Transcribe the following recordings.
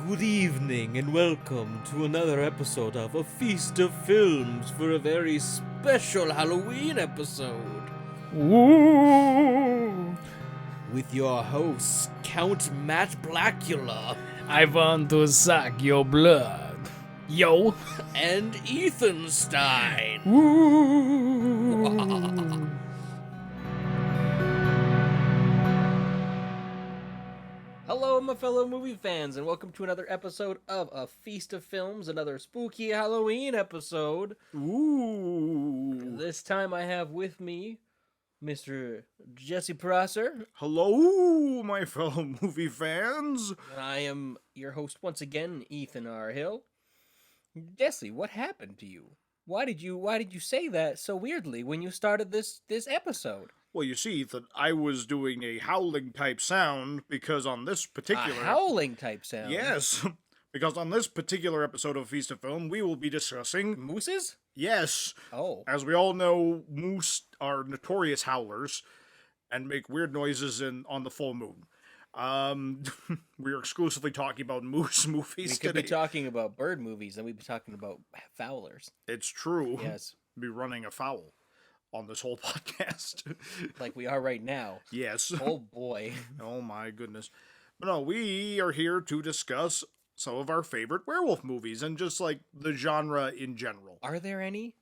Good evening and welcome to another episode of A Feast of Films for a very special Halloween episode. Ooh. With your hosts, Count Matt Blackula I want to suck your blood. Yo. and Ethan Stein. Ooh. Hello, my fellow movie fans, and welcome to another episode of A Feast of Films, another spooky Halloween episode. Ooh. This time I have with me Mr. Jesse Prosser. Hello, my fellow movie fans. And I am your host once again, Ethan R. Hill. Jesse, what happened to you? Why did you say that so weirdly when you started this episode? Well, you see, that I was doing a howling type sound because on this particular A howling type sound. Yes, because on this particular episode of Feast of Film, we will be discussing Mooses? yes. Oh. As we all know, moose are notorious howlers and make weird noises on the full moon. We are exclusively talking about moose movies We could today. be talking about bird movies and we'd be talking about fowlers. It's true. Yes. Be running afoul on this whole podcast. Like we are right now. Yes. Oh boy. Oh my goodness. But no, we are here to discuss some of our favorite werewolf movies and just like the genre in general. Are there any?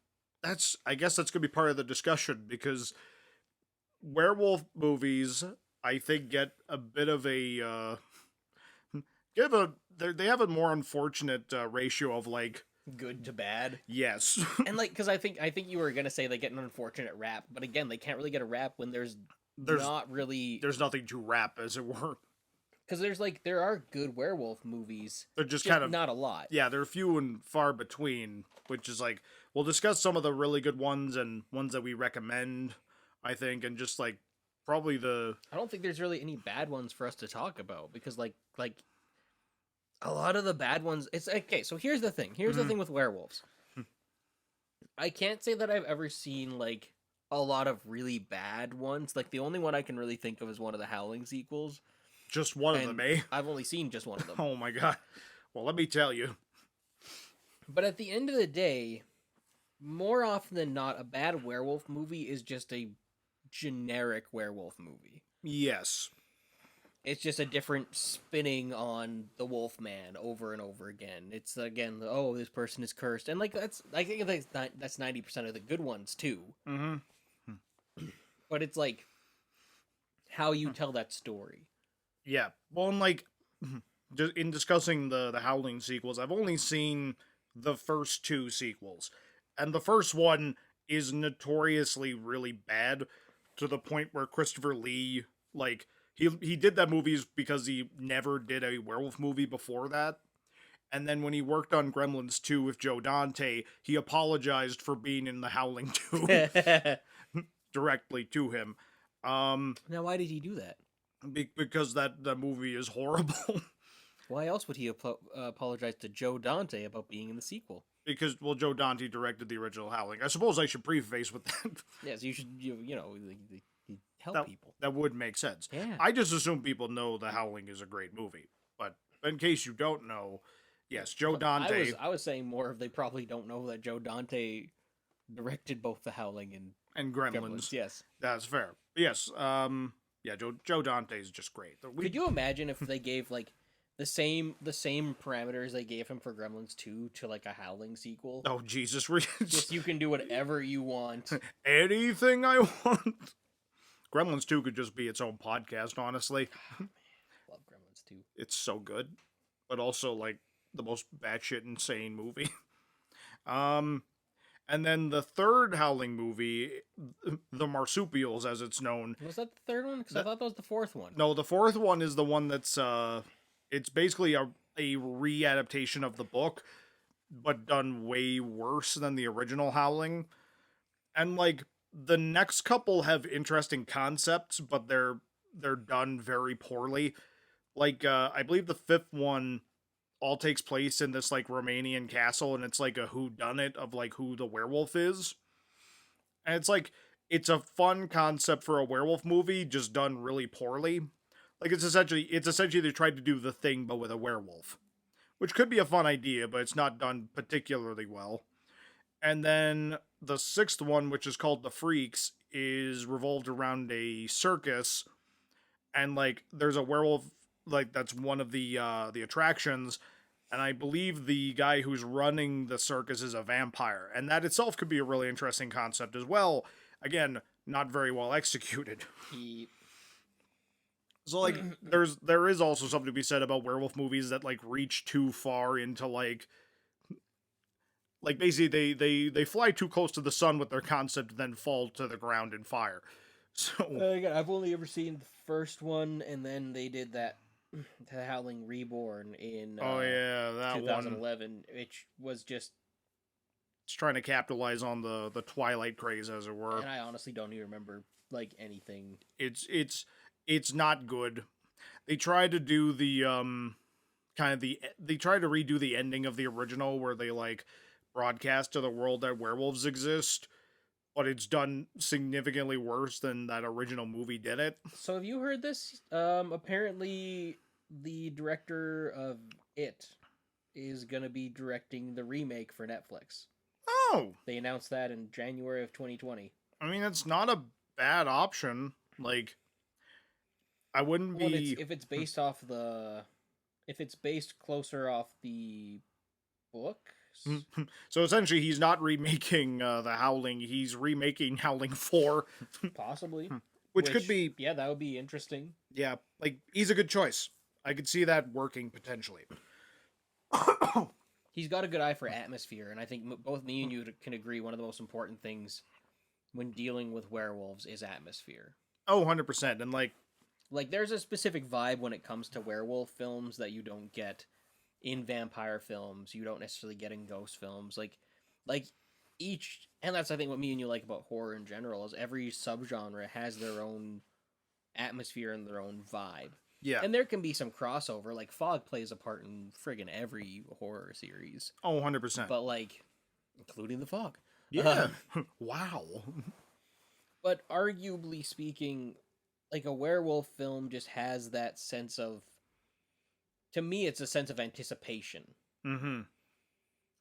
I guess that's going to be part of the discussion because werewolf movies, I think, get a bit of a they have a more unfortunate ratio of like Good to bad. yes. And like, because I think you were gonna say they get an unfortunate rap, but again, they can't really get a rap when there's not really there's nothing to rap, as it were. because there are good werewolf movies. They're just kind of not a lot. yeah, they're few and far between, which is like we'll discuss some of the really good ones and ones that we recommend, I think, and just like probably I don't think there's really any bad ones for us to talk about because like a lot of the bad ones. It's okay. So here's the thing. Here's the thing with werewolves. I can't say that I've ever seen like a lot of really bad ones. Like the only one I can really think of is one of the Howling sequels. just one of And them, eh? I've only seen just one of them. Oh my god. Well, let me tell you. But at the end of the day, more often than not, a bad werewolf movie is just a generic werewolf movie. Yes. It's just a different spinning on the wolf man over and over again. It's again, oh, this person is cursed. And like I think that's 90% of the good ones too. Mm-hmm. But it's like how you tell that story. Yeah. Well, and like just in discussing the Howling sequels, I've only seen the first two sequels. And the first one is notoriously really bad to the point where Christopher Lee, like, he did that movies because he never did a werewolf movie before that. And then when he worked on Gremlins 2 with Joe Dante, he apologized for being in the Howling 2 directly to him. Now, why did he do that? Because that movie is horrible. Why else would he apologize to Joe Dante about being in the sequel? Because, well, Joe Dante directed the original Howling. I suppose I should preface with that. Yes, you should. You know, help people. That would make sense. Yeah. I just assume people know The Howling is a great movie. But in case you don't know, yes, Joe Dante. I was saying more of they probably don't know that Joe Dante directed both The Howling and Gremlins. Yes. That's fair. Yes. Yeah, Joe Dante is just great. Could you imagine if they gave like the same parameters they gave him for Gremlins 2 to like a Howling sequel? Oh, Jesus. Just you can do whatever you want. Anything I want. Gremlins 2 could just be its own podcast, honestly. Oh, man. Love Gremlins 2. It's so good. But also, like, the most batshit insane movie. And then the third Howling movie, The Marsupials, as it's known. Was that the third one? Because I thought that was the fourth one. No, the fourth one is the one that's, it's basically a re-adaptation of the book, but done way worse than the original Howling. And, like, the next couple have interesting concepts, but they're done very poorly. Like, I believe the fifth one all takes place in this, like, Romanian castle, and it's, like, a whodunit of, like, who the werewolf is. And it's, like, it's a fun concept for a werewolf movie, just done really poorly. Like, it's essentially they tried to do The Thing, but with a werewolf. which could be a fun idea, but it's not done particularly well. And then the sixth one, which is called The Freaks, is revolved around a circus, and like there's a werewolf like that's one of the attractions, and I believe the guy who's running the circus is a vampire, and that itself could be a really interesting concept as well. Again, not very well executed. So like there is also something to be said about werewolf movies that like reach too far into like basically they fly too close to the sun with their concept and then fall to the ground in fire. So Again, I've only ever seen the first one, and then they did that the Howling Reborn in oh yeah, that 2011, one. which was just. It's trying to capitalize on the Twilight craze, as it were. And I honestly don't even remember like anything. It's not good. They tried to do the they tried to redo the ending of the original where they like broadcast to the world that werewolves exist, but it's done significantly worse than that original movie did it. So have you heard this? Apparently the director of It is gonna be directing the remake for Netflix. Oh, They announced that in January of 2020. I mean, it's not a bad option. Like, I wouldn't be. Well, if it's based off the, if it's based closer off the book. So essentially, he's not remaking the Howling. He's remaking Howling 4. Possibly. Which could be. Yeah, that would be interesting. Yeah, like, he's a good choice. I could see that working potentially. He's got a good eye for atmosphere, and I think both me and you can agree one of the most important things when dealing with werewolves is atmosphere. Oh, 100%. And like there's a specific vibe when it comes to werewolf films that you don't get in vampire films. You don't necessarily get in ghost films. Like each, and that's I think what me and you like about horror in general is every subgenre has their own atmosphere and their own vibe. Yeah. And there can be some crossover. Like fog plays a part in friggin' every horror series. Oh, 100%. But like, including the fog. Yeah. Wow. But arguably speaking, like a werewolf film just has that sense of, to me, it's a sense of anticipation. Mm-hmm.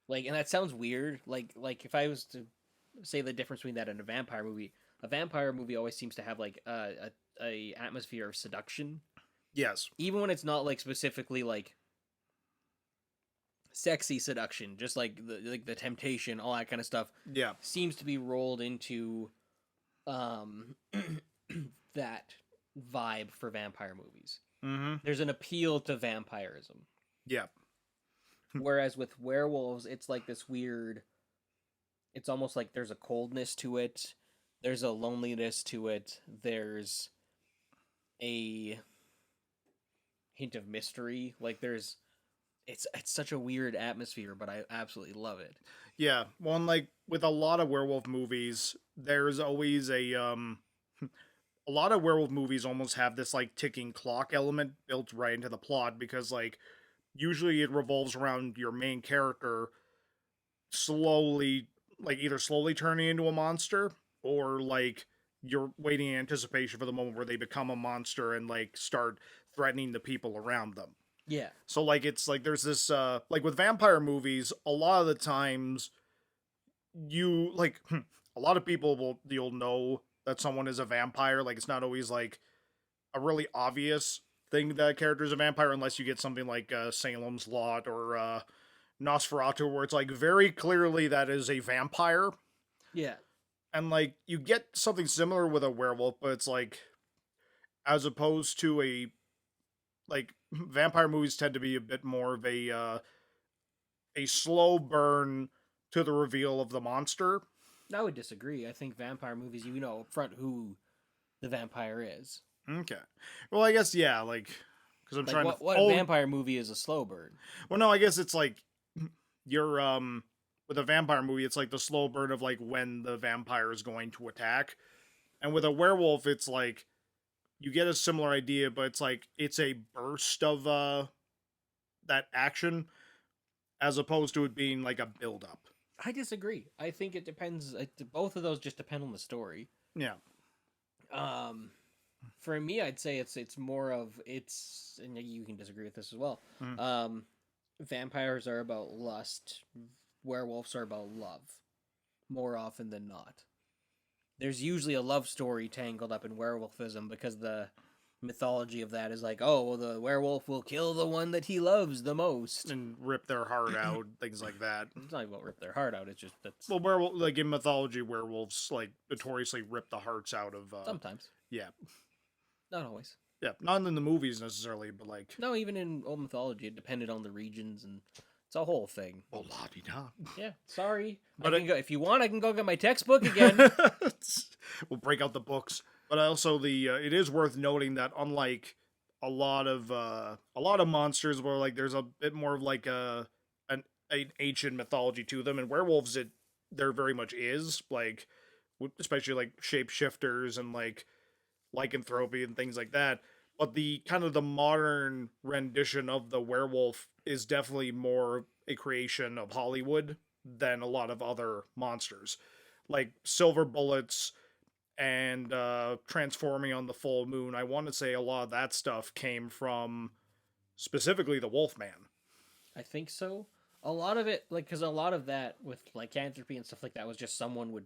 Like, and that sounds weird. Like if I was to say the difference between that and a vampire movie always seems to have like a atmosphere of seduction. Yes. Even when it's not like specifically like sexy seduction, just like the temptation, all that kind of stuff. Yeah. Seems to be rolled into that vibe for vampire movies. Mm-hmm. There's an appeal to vampirism. Yeah. Whereas with werewolves, it's like this weird, it's almost like there's a coldness to it. There's a loneliness to it. There's a hint of mystery. Like there's, it's such a weird atmosphere, but I absolutely love it. Yeah. Well, and like with a lot of werewolf movies, there's always a lot of werewolf movies almost have this like ticking clock element built right into the plot because like usually it revolves around your main character slowly, like either slowly turning into a monster or like you're waiting in anticipation for the moment where they become a monster and like start threatening the people around them. Yeah. So like it's like there's this like with vampire movies, a lot of the times you like a lot of people you'll know that someone is a vampire. Like it's not always like a really obvious thing that a character is a vampire unless you get something like Salem's Lot or Nosferatu where it's like very clearly that is a vampire. Yeah. And like you get something similar with a werewolf, but it's like as opposed to a like vampire movies tend to be a bit more of a slow burn to the reveal of the monster. I would disagree. I think vampire movies, you know up front who the vampire is. Okay. Well, I guess yeah, like because I'm like trying what a vampire movie is a slow burn. Well, no, I guess it's like you're with a vampire movie, it's like the slow burn of like when the vampire is going to attack, and with a werewolf, it's like you get a similar idea, but it's like it's a burst of that action as opposed to it being like a build up. I disagree. I think it depends. Both of those just depend on the story. Yeah. For me, I'd say it's more of it's, and you can disagree with this as well. Mm. vampires are about lust, werewolves are about love, more often than not. There's usually a love story tangled up in werewolfism because the mythology of that is like, oh, well, the werewolf will kill the one that he loves the most. And rip their heart out, things like that. It's not about rip their heart out, it's just that's... Well, werewolf, like in mythology, werewolves like notoriously rip the hearts out of. Sometimes. Yeah. Not always. Yeah, not in the movies necessarily, but like. No, even in old mythology, it depended on the regions, and it's a whole thing. Oh, la-di-da. Yeah, sorry. But I can go, if you want, I can go get my textbook again. We'll break out the books. But also, it is worth noting that unlike a lot of monsters, where like there's a bit more of like an ancient mythology to them, and werewolves, there very much is, like, especially like shapeshifters and like lycanthropy and things like that. But the kind of the modern rendition of the werewolf is definitely more a creation of Hollywood than a lot of other monsters, like silver bullets and transforming on the full moon. I want to say a lot of that stuff came from specifically the Wolfman. I think so. A lot of it, like, because a lot of that with lycanthropy and stuff like that was just someone would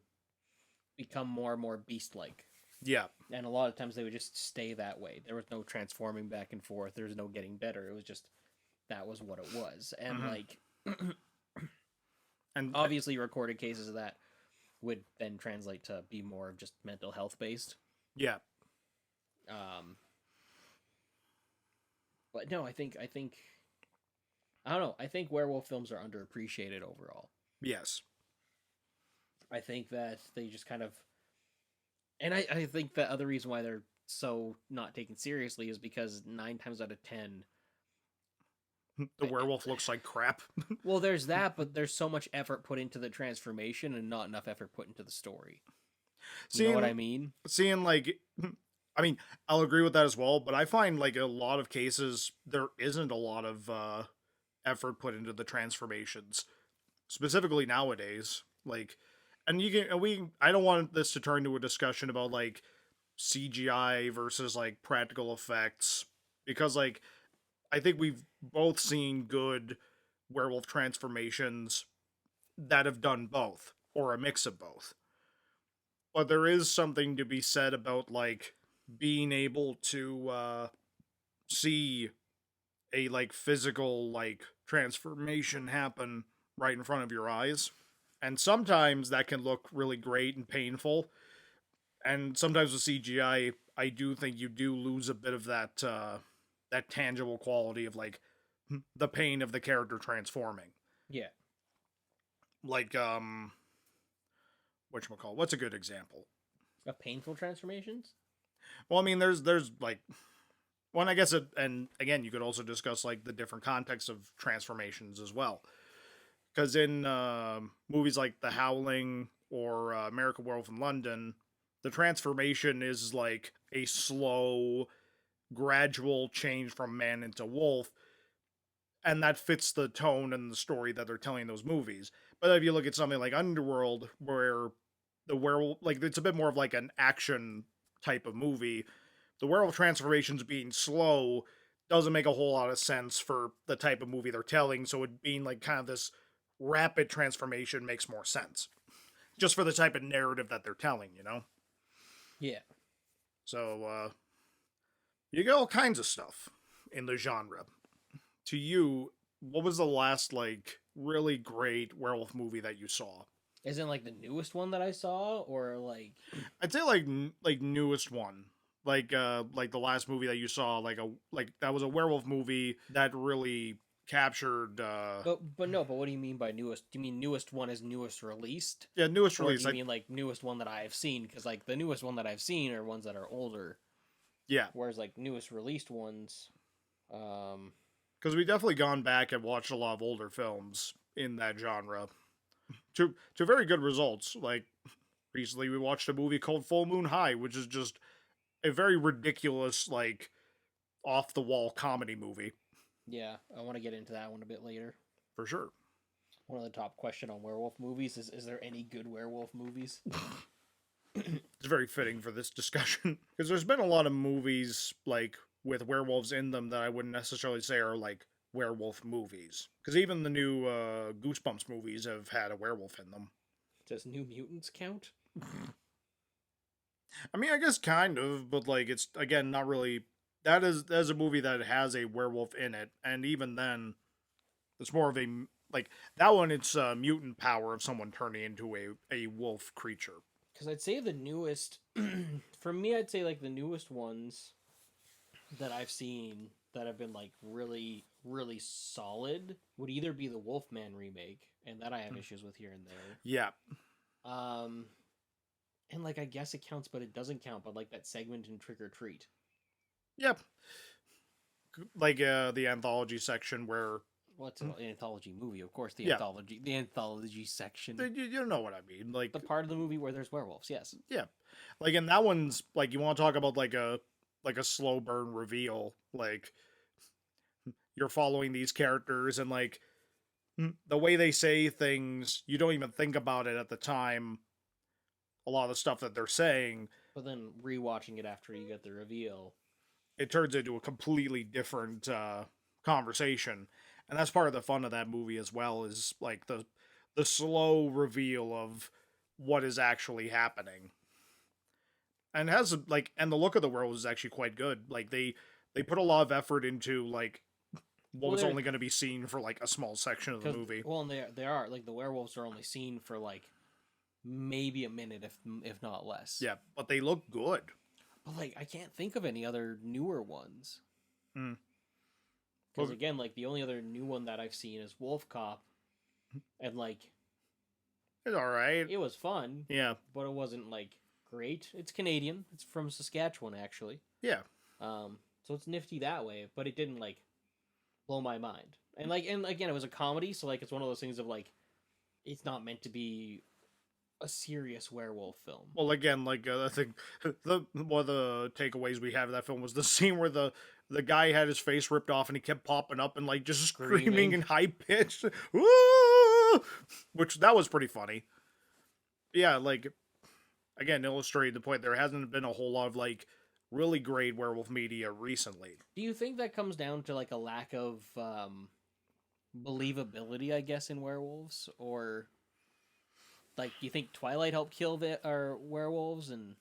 become more and more beast-like. Yeah. And a lot of times they would just stay that way. There was no transforming back and forth. There was no getting better. It was just, that was what it was. And, like, and obviously recorded cases of that would then translate to be more of just mental health based. Yeah. But no, I think, I don't know. I think werewolf films are underappreciated overall. Yes. I think that they just kind of... And I think the other reason why they're so not taken seriously is because 9 times out of 10... The werewolf looks like crap. Well, there's that, but there's so much effort put into the transformation and not enough effort put into the story. You know what I mean? Seeing, like... I mean, I'll agree with that as well, but I find, like, a lot of cases, there isn't a lot of effort put into the transformations. Specifically nowadays. Like... And I don't want this to turn into a discussion about, like, CGI versus, like, practical effects. Because, like, I think we've both seen good werewolf transformations that have done both. Or a mix of both. But there is something to be said about, like, being able to see a, like, physical, like, transformation happen right in front of your eyes. And sometimes that can look really great and painful. And sometimes with CGI, I do think you do lose a bit of that that tangible quality of, like, the pain of the character transforming. Yeah. Like, whatchamacallit? What's a good example? Of painful transformations? Well, I mean, there's like... Well, I guess and again, you could also discuss, like, the different contexts of transformations as well. Because in movies like The Howling or American Werewolf in London, the transformation is like a slow, gradual change from man into wolf, and that fits the tone and the story that they're telling in those movies. But if you look at something like Underworld, where the werewolf, like, it's a bit more of like an action type of movie, the werewolf transformations being slow doesn't make a whole lot of sense for the type of movie they're telling, so it being like kind of this rapid transformation makes more sense. Just for the type of narrative that they're telling, you know? Yeah. So, you get all kinds of stuff in the genre. To you, what was the last, like, really great werewolf movie that you saw? Isn't like the newest one that I saw, or like... I'd say, like newest one. Like the last movie that you saw, like that was a werewolf movie that really captured but what do you mean by newest? Do you mean newest one is newest released? Yeah, newest or release. Do you mean like newest one that I have seen? Because like the newest one that I've seen are ones that are older. Yeah. Whereas like newest released ones, because we definitely gone back and watched a lot of older films in that genre, to very good results. Like recently, we watched a movie called Full Moon High, which is just a very ridiculous, like, off the wall comedy movie. Yeah, I want to get into that one a bit later. For sure. One of the top question on werewolf movies is there any good werewolf movies? It's very fitting for this discussion. Because there's been a lot of movies, like, with werewolves in them that I wouldn't necessarily say are, like, werewolf movies. Because even the new Goosebumps movies have had a werewolf in them. Does New Mutants count? I mean, I guess kind of, but like it's again not really. That is a movie that has a werewolf in it, and even then, it's more of a like that one. It's a mutant power of someone turning into a wolf creature. Because I'd say the newest, for me, I'd say like the newest ones that I've seen that have been like really, really solid would either be the Wolfman remake, and that I have issues with here and there. Yeah. And like I guess it counts, but it doesn't count. But like that segment in Trick or Treat. Yep. Like the anthology section where. Well, it's an anthology movie, of course. Yeah. The anthology section. You know what I mean, like The part of the movie where there's werewolves. Yes. yeah, like and that one's like you want to talk about like a slow burn reveal, like you're following these characters and like the way they say things, you don't even think about it at the time. A lot of the stuff that they're saying, But then rewatching it after you get the reveal. it turns into a completely different conversation, and that's part of the fun of that movie as well. Is like the slow reveal of what is actually happening, and has like and the look of the world is actually quite good. Like they put a lot of effort into like what was only going to be seen for like a small section of the movie. Well, and they are like the werewolves are only seen for like maybe a minute, if not less. Yeah, but they look good. But like I can't think of any other newer ones. Hmm. Because again, like the only other new one that I've seen is Wolf Cop, and like It's all right. it was fun. Yeah. But it wasn't like great. It's Canadian. It's from Saskatchewan actually. Yeah. So it's nifty that way, but it didn't like blow my mind. And again, it was a comedy, so like it's one of those things of like it's not meant to be a serious werewolf film. Well, again, like I think one of the takeaways we have of that film was the scene where the guy had his face ripped off and he kept popping up and like just screaming in high pitch, which that was pretty funny. Yeah, like again, illustrating the point, there hasn't been a whole lot of like really great werewolf media recently. Do you think that comes down to like a lack of believability, I guess, in werewolves, or like do you think Twilight helped kill our werewolves? And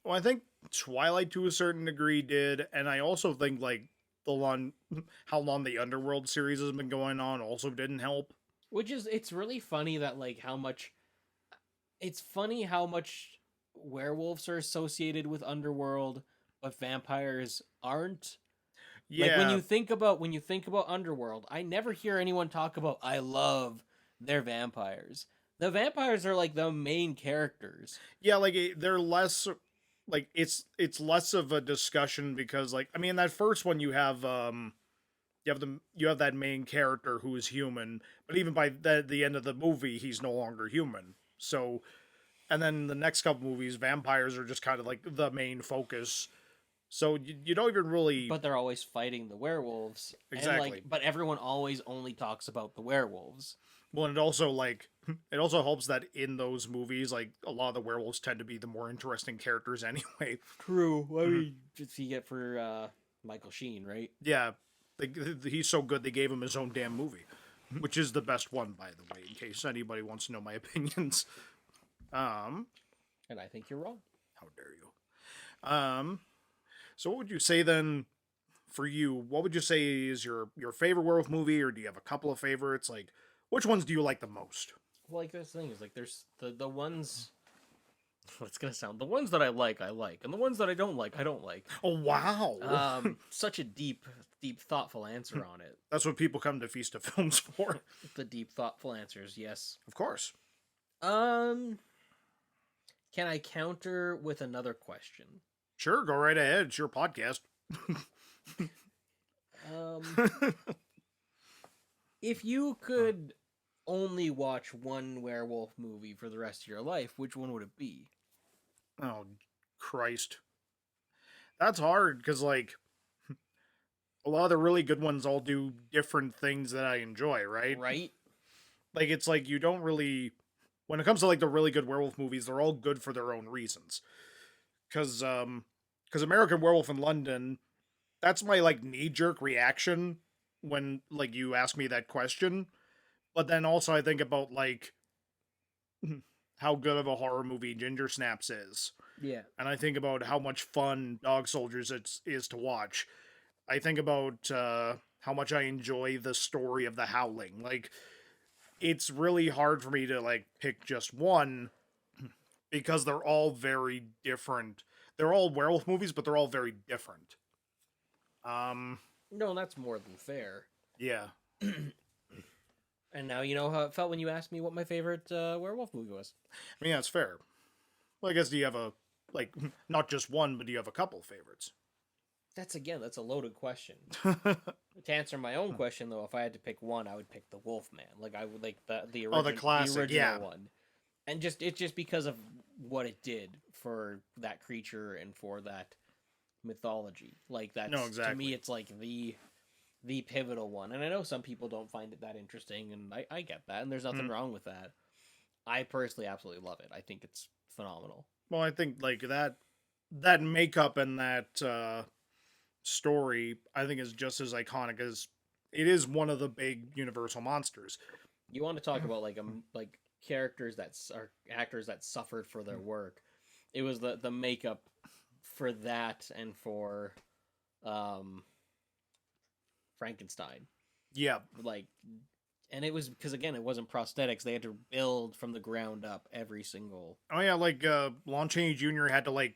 well, I think Twilight to a certain degree did, and I also think like how long the Underworld series has been going on also didn't help. Which is it's really funny that like how much werewolves are associated with Underworld, but vampires aren't. Yeah. Like when you think about Underworld, I never hear anyone talk about I love their vampires. The vampires are like the main characters. Yeah, like they're less like it's less of a discussion because like I mean that first one you have that main character who is human, but even by the end of the movie he's no longer human. So and then the next couple movies vampires are just kind of like the main focus. So you don't even really But they're always fighting the werewolves. Exactly. And but everyone always only talks about the werewolves. Well, and it also helps that in those movies, like a lot of the werewolves tend to be the more interesting characters anyway. True. I mean, just you get for Michael Sheen, right? Yeah, he's so good they gave him his own damn movie, which is the best one, by the way. In case anybody wants to know my opinions. And I think you're wrong. How dare you? So what would you say then? For you, what would you say is your favorite werewolf movie, or do you have a couple of favorites? Like, which ones do you like the most? Well, like this thing is like there's the ones. What's gonna sound the ones that I like, and the ones that I don't like. Oh wow! Such a deep, thoughtful answer on it. That's what people come to Feast of Films for. The deep, thoughtful answers, yes. Of course. Can I counter with another question? Sure, go right ahead. It's your podcast. If you could only watch one werewolf movie for the rest of your life, which one would it be? Oh, Christ. That's hard, because, like, a lot of the really good ones all do different things that I enjoy, right? Right? Like, it's like you don't really... When it comes to, like, the really good werewolf movies, they're all good for their own reasons. Because American Werewolf in London, that's my, like, knee-jerk reaction when like you ask me that question. But then also I think about like how good of a horror movie Ginger Snaps is. Yeah. And I think about how much fun Dog Soldiers is to watch. I think about how much I enjoy the story of the Howling. Like, it's really hard for me to like pick just one because they're all very different. They're all werewolf movies, but they're all very different. Um, No, that's more than fair. yeah. And now you know how it felt when you asked me what my favorite werewolf movie was. I mean, that's fair. Well, I guess do you have a, like, not just one, but do you have a couple favorites? That's a loaded question. To answer my own question, though, if I had to pick one, I would pick the Wolfman. Like I would like the original, the classic, original yeah. one, and it's just because of what it did for that creature and for that mythology. Like that's No, exactly. to me, it's like the pivotal one. And I know some people don't find it that interesting, and I get that, and there's nothing wrong with that. I personally absolutely love it. I think it's phenomenal. Well, I think like that makeup and that story, I think is just as iconic as it is one of the big Universal monsters. You want to talk about like characters are actors that suffered for their work. It was the makeup for that and for Frankenstein. Yeah. Like, and it was because again it wasn't prosthetics. They had to build from the ground up every single. Oh yeah, like Lon Chaney Jr. had to like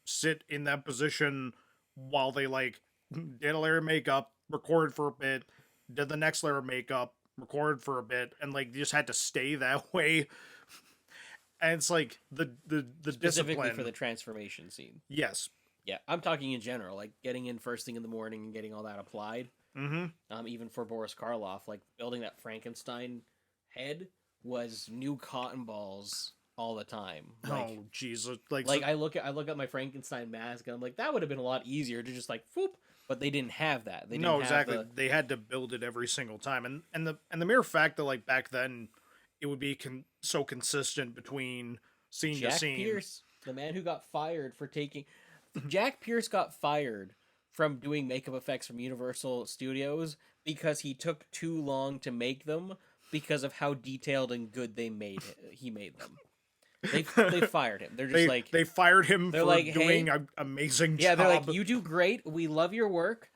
sit in that position while they like did a layer of makeup, recorded for a bit, did the next layer of makeup, recorded for a bit, and like just had to stay that way. And it's like the Specifically discipline for the transformation scene. Yes. Yeah, I'm talking in general, like getting in first thing in the morning and getting all that applied. Mm-hmm. Even for Boris Karloff, like building that Frankenstein head was new cotton balls all the time. Like, oh Jesus! I look at my Frankenstein mask and I'm like, that would have been a lot easier to just like whoop, but they didn't have that. They didn't no, have exactly. the- They had to build it every single time, and the mere fact that like back then it would be so consistent between scene to Jack scene. Pierce, the man who got fired for taking Jack Pierce got fired from doing makeup effects from Universal Studios because he took too long to make them because of how detailed and good he made them. They fired him. They're just they fired him they're for like, doing hey, an amazing yeah, job. they're like, you do great. We love your work.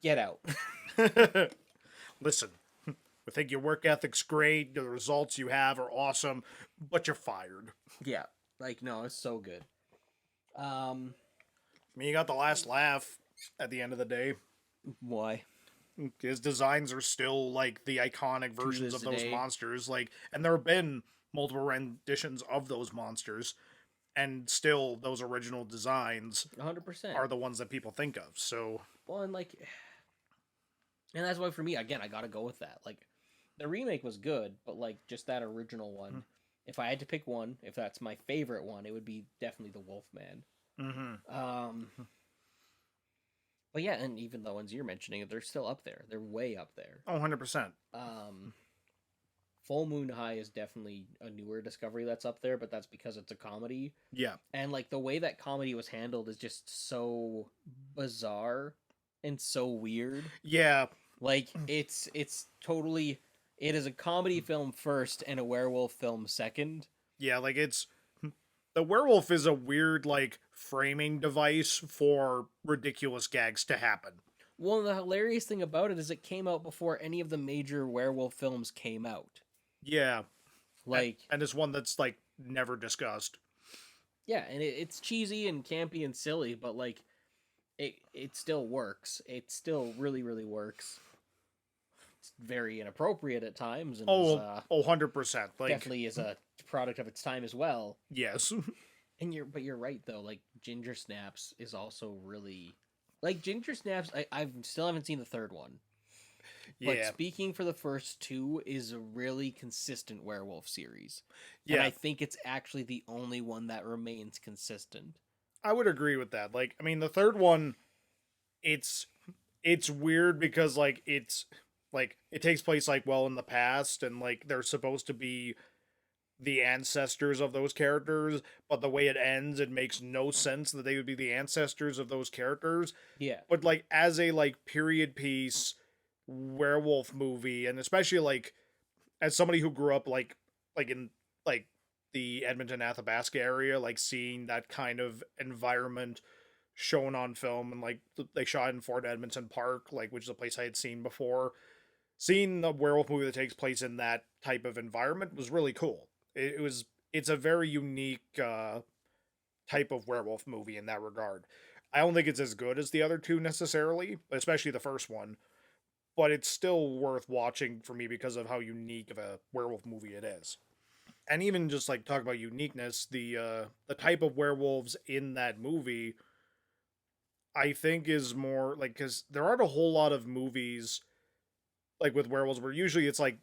Get out. Listen, I think your work ethic's great. The results you have are awesome, but you're fired. Yeah, like no, it's so good. I mean, you got the last laugh at the end of the day. Why? His designs are still like the iconic versions of those day. monsters. Like, and there have been multiple renditions of those monsters, and still those original designs 100% are the ones that people think of. So, well, and that's why for me, again, I gotta go with that. Like, the remake was good, but like just that original one. If I had to pick one, if that's my favorite one, it would be definitely the Wolfman. But yeah, and even the ones you're mentioning, they're still up there. They're way up there. oh, 100%. Full Moon High is definitely a newer discovery that's up there, but that's because it's a comedy. Yeah. And like the way that comedy was handled is just so bizarre and so weird. Yeah. Like it's totally it is a comedy film first and a werewolf film second. Yeah, like the werewolf is a weird like framing device for ridiculous gags to happen. Well, the hilarious thing about it is it came out before any of the major werewolf films came out. Yeah. Like and it's one that's like never discussed. Yeah, and it's cheesy and campy and silly, but like it still works. It still really, really works. It's very inappropriate at times and 100%. Like definitely is a product of its time as well. Yes. And you're right though, like Ginger Snaps is also really like Ginger Snaps, I still haven't seen the third one. But Yeah. speaking for the first two is a really consistent werewolf series. Yeah. And I think it's actually the only one that remains consistent. I would agree with that. Like, I mean, the third one, it's weird because like it's like it takes place like well in the past and like they're supposed to be the ancestors of those characters, but the way it ends, it makes no sense that they would be the ancestors of those characters. Yeah. But like as a like period piece, werewolf movie, and especially like as somebody who grew up like in like the Edmonton Athabasca area, like seeing that kind of environment shown on film, and like they shot in Fort Edmonton Park, like which is a place I had seen before. Seeing the werewolf movie that takes place in that type of environment was really cool. It's a very unique type of werewolf movie in that regard. I don't think it's as good as the other two necessarily, especially the first one, but it's still worth watching for me because of how unique of a werewolf movie it is. And even just like talk about uniqueness, the type of werewolves in that movie, I think is more like, because there aren't a whole lot of movies like with werewolves where usually it's like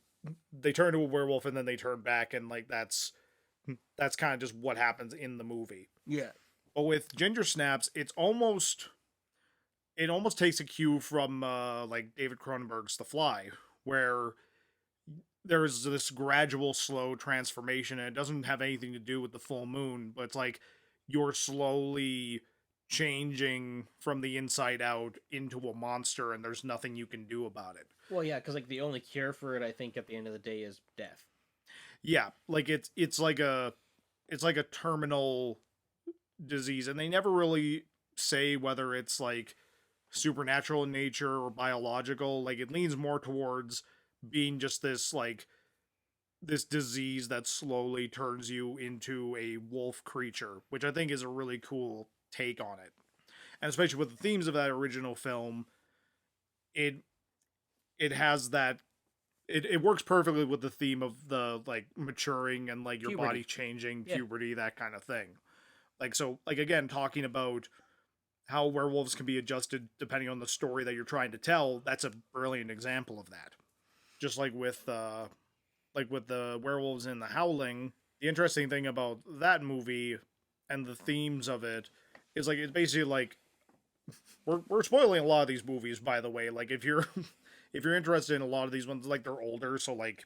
they turn to a werewolf and then they turn back, and like that's kind of just what happens in the movie. Yeah. But with Ginger Snaps, it almost takes a cue from like David Cronenberg's The Fly, where there's this gradual, slow transformation, and it doesn't have anything to do with the full moon, but it's like you're slowly changing from the inside out into a monster, and there's nothing you can do about it. Well, yeah, because like the only cure for it, I think, at the end of the day, is death. Yeah, like it's like a terminal disease, and they never really say whether it's like supernatural in nature or biological. Like it leans more towards being just this disease that slowly turns you into a wolf creature, which I think is a really cool take on it. And especially with the themes of that original film, it has that it works perfectly with the theme of the like maturing and like your Puberty. body changing, Yeah. puberty, that kind of thing. Like, so like again, talking about how werewolves can be adjusted depending on the story that you're trying to tell, that's a brilliant example of that. Just like with the werewolves in the Howling, the interesting thing about that movie and the themes of it is like it's basically like we're spoiling a lot of these movies, by the way. Like if you're if you're interested in a lot of these ones, like they're older, so like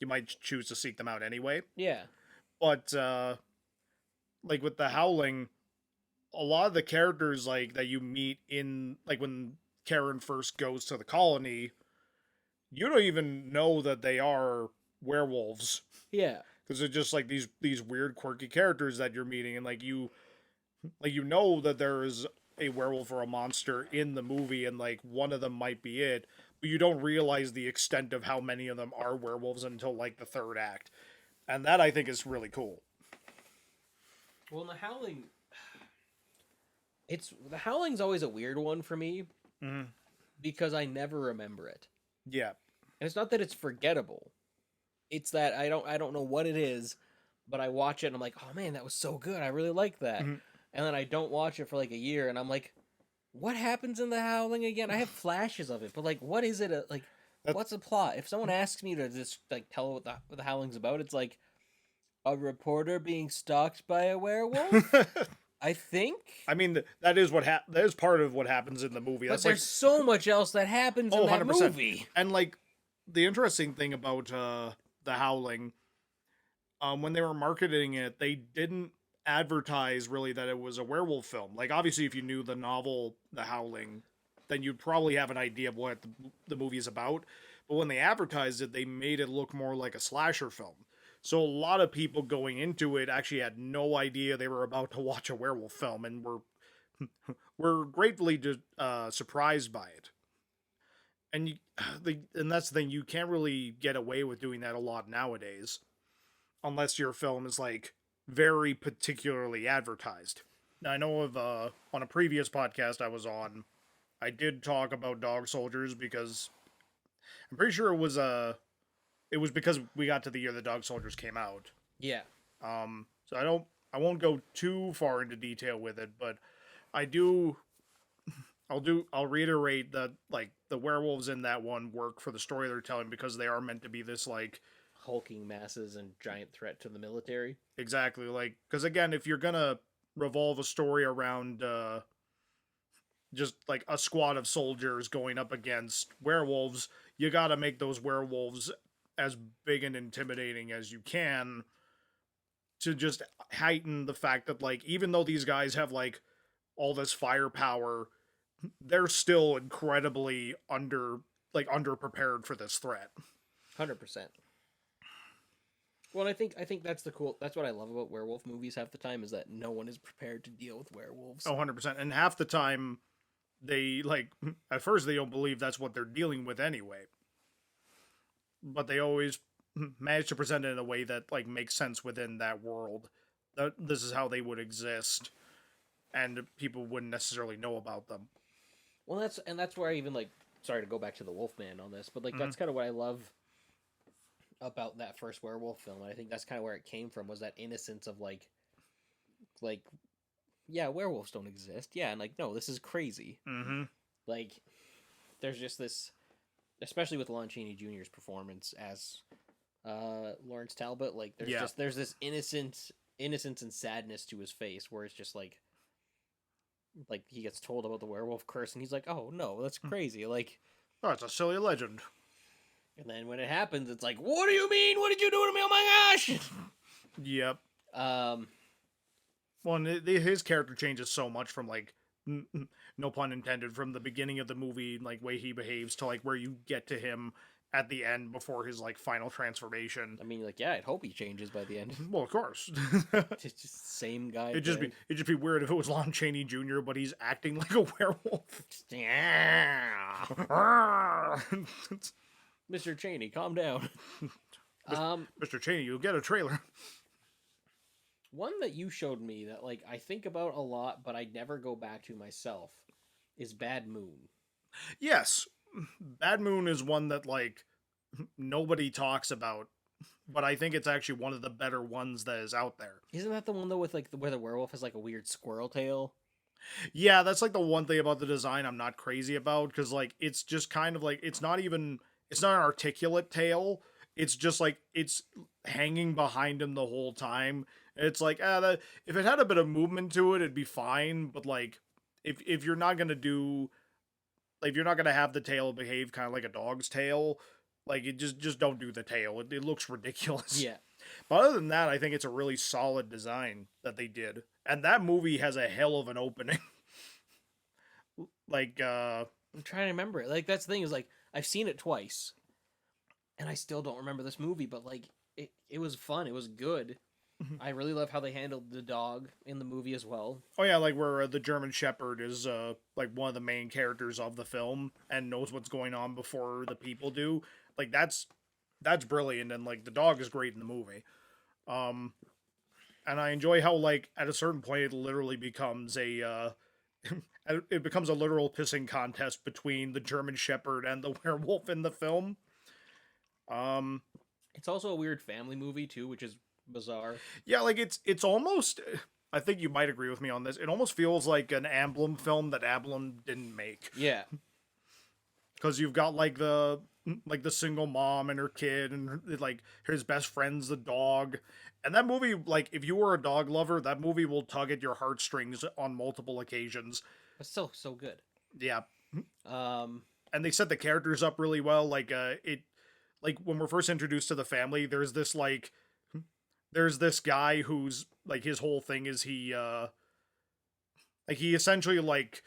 you might choose to seek them out anyway. Yeah. But like with the Howling, a lot of the characters like that you meet in like when Karen first goes to the colony, you don't even know that they are werewolves, Yeah. because they're just like these weird quirky characters that you're meeting, and like you know that there is a werewolf or a monster in the movie, and like one of them might be it, but you don't realize the extent of how many of them are werewolves until like the third act, and that I think is really cool. Well, in the Howling, the Howling's always a weird one for me Mm-hmm. because I never remember it, Yeah. and it's not that it's forgettable. It's that I don't know what it is, but I watch it and I'm like, oh man, that was so good. I really like that. Mhm. And then I don't watch it for like a year, and I'm like, what happens in the Howling again? I have flashes of it, but like, what is it? Like, That's- what's the plot? If someone asks me to just like tell what the Howling's about, it's like a reporter being stalked by a werewolf. I think. I mean, that is that is part of what happens in the movie. But That's there's like, so much else that happens in that 100%. movie. And like the interesting thing about the Howling, when they were marketing it, they didn't advertise really that it was a werewolf film. Like obviously, if you knew the novel The Howling, then you'd probably have an idea of what the movie is about. But when they advertised it, they made it look more like a slasher film. So a lot of people going into it actually had no idea they were about to watch a werewolf film, and were gratefully surprised by it. And and that's the thing, you can't really get away with doing that a lot nowadays, unless your film is like very particularly advertised. Now, I know of on a previous podcast I was on, I did talk about Dog Soldiers because I'm pretty sure it was because we got to the year the Dog Soldiers came out. Yeah. So I won't go too far into detail with it, but I'll reiterate that like the werewolves in that one work for the story they're telling, because they are meant to be this like Hulking masses and giant threat to the military. exactly, like, because again, if you're gonna revolve a story around just like a squad of soldiers going up against werewolves, you gotta make those werewolves as big and intimidating as you can, to just heighten the fact that like even though these guys have like all this firepower, they're still incredibly like underprepared for this threat. 100%. Well, I think that's that's what I love about werewolf movies half the time, is that no one is prepared to deal with werewolves. Oh, 100%. And half the time, they, like, at first they don't believe that's what they're dealing with anyway. But they always manage to present it in a way that, like, makes sense within that world. That this is how they would exist, and people wouldn't necessarily know about them. Well, that's where I even, like, sorry to go back to the Wolfman on this, but, like, that's kind of what I love about that first werewolf film. And I think that's kind of where it came from, was that innocence of, like, yeah, werewolves don't exist. Yeah, and, like, no, this is crazy. Mm-hmm. Like, there's just this, especially with Lon Chaney Jr.'s performance as Lawrence Talbot, like, there's this innocence and sadness to his face, where it's just like he gets told about the werewolf curse, and he's like, oh no, that's crazy. Like, oh, it's a silly legend. And then when it happens, it's like, what do you mean? What did you do to me? Oh my gosh! Yep. Well, and his character changes so much from, like, no pun intended, from the beginning of the movie, like, way he behaves, to, like, where you get to him at the end before his, like, final transformation. I mean, like, yeah, I'd hope he changes by the end. Well, of course. It's just the same guy. It'd just be weird if it was Lon Chaney Jr., but he's acting like a werewolf. Yeah. Mr. Chaney, calm down. Mr. Chaney, you'll get a trailer. One that you showed me that, like, I think about a lot, but I never go back to myself, is Bad Moon. Yes. Bad Moon is one that, like, nobody talks about, but I think it's actually one of the better ones that is out there. Isn't that the one, though, with, like, where the werewolf has, like, a weird squirrel tail? Yeah, that's, like, the one thing about the design I'm not crazy about, because, like, it's just kind of, like, it's not an articulate tail. It's just, like, it's hanging behind him the whole time. It's like, if it had a bit of movement to it, it'd be fine, but, like, if you're not gonna do, like, if you're not gonna have the tail behave kind of like a dog's tail, like, it just don't do the tail. It looks ridiculous. Yeah. But other than that, I think it's a really solid design that they did. And that movie has a hell of an opening. Like, I'm trying to remember it. Like, that's the thing, is, like, I've seen it twice, and I still don't remember this movie, but, like, it was fun. It was good. I really love how they handled the dog in the movie as well. Oh yeah, like where the German Shepherd is like one of the main characters of the film and knows what's going on before the people do. Like, that's brilliant, and, like, the dog is great in the movie. And I enjoy how, like, at a certain point it literally becomes a it becomes a literal pissing contest between the German Shepherd and the werewolf in the film. It's also a weird family movie too, which is bizarre. Yeah, like, it's almost, I think you might agree with me on this, it almost feels like an Amblin film that Amblin didn't make. Yeah. Because you've got, like, the single mom and her kid, and, like, his best friend's the dog. And that movie, like, if you were a dog lover, that movie will tug at your heartstrings on multiple occasions. It's so good. Yeah. And they set the characters up really well. Like, like, when we're first introduced to the family, there's this guy who's, like, his whole thing is he essentially, like,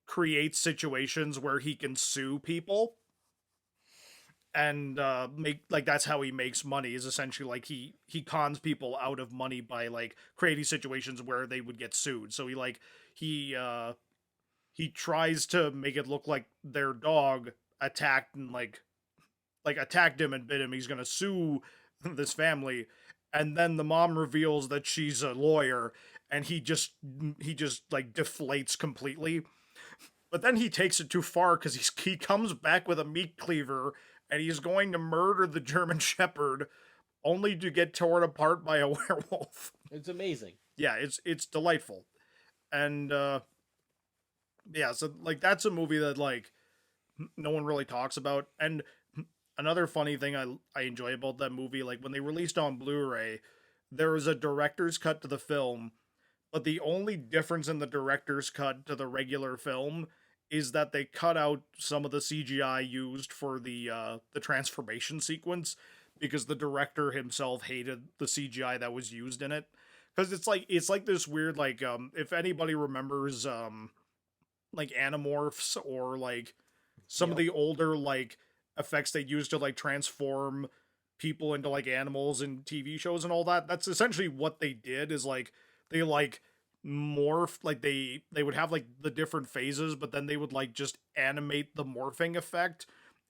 creates situations where he can sue people, and that's how he makes money, is essentially, like, he cons people out of money by, like, creating situations where they would get sued. So he tries to make it look like their dog attacked and like attacked him and bit him. He's gonna sue this family, and then the mom reveals that she's a lawyer, and he just like deflates completely. But then he takes it too far, because he comes back with a meat cleaver, and he's going to murder the German Shepherd, only to get torn apart by a werewolf. It's amazing. Yeah, it's delightful. And yeah, so, like, that's a movie that, like, no one really talks about. And another funny thing I enjoy about that movie, like, when they released on Blu-ray, there was a director's cut to the film, but the only difference in the director's cut to the regular film is that they cut out some of the CGI used for the transformation sequence, because the director himself hated the CGI that was used in it. Because it's like this weird, like, if anybody remembers like Animorphs, or like some of Yep. the older like effects they used to like transform people into like animals in TV shows and all that. That's essentially what they did. Is like they like morph, like they would have like the different phases, but then they would like just animate the morphing effect,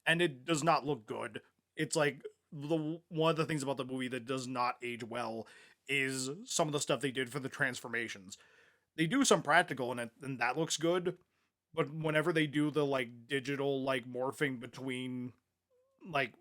and it does not look good. It's like the one of the things about the movie that does not age well is some of the stuff they did for the transformations. They do some practical in it, and that looks good. But whenever they do the like digital like morphing like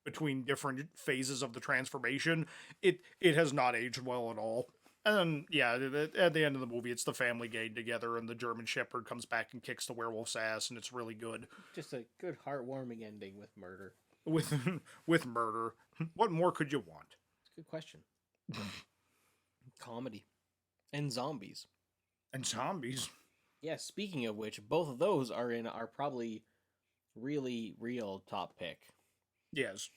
between different phases of the transformation, it has not aged well at all. And then yeah, at the end of the movie, it's the family getting together, and the German Shepherd comes back and kicks the werewolf's ass, and it's really good. Just a good heartwarming ending with murder. With with murder, what more could you want? It's a good question. Comedy and zombies. And zombies. Yeah, speaking of which, both of those are probably really real top pick. Yes.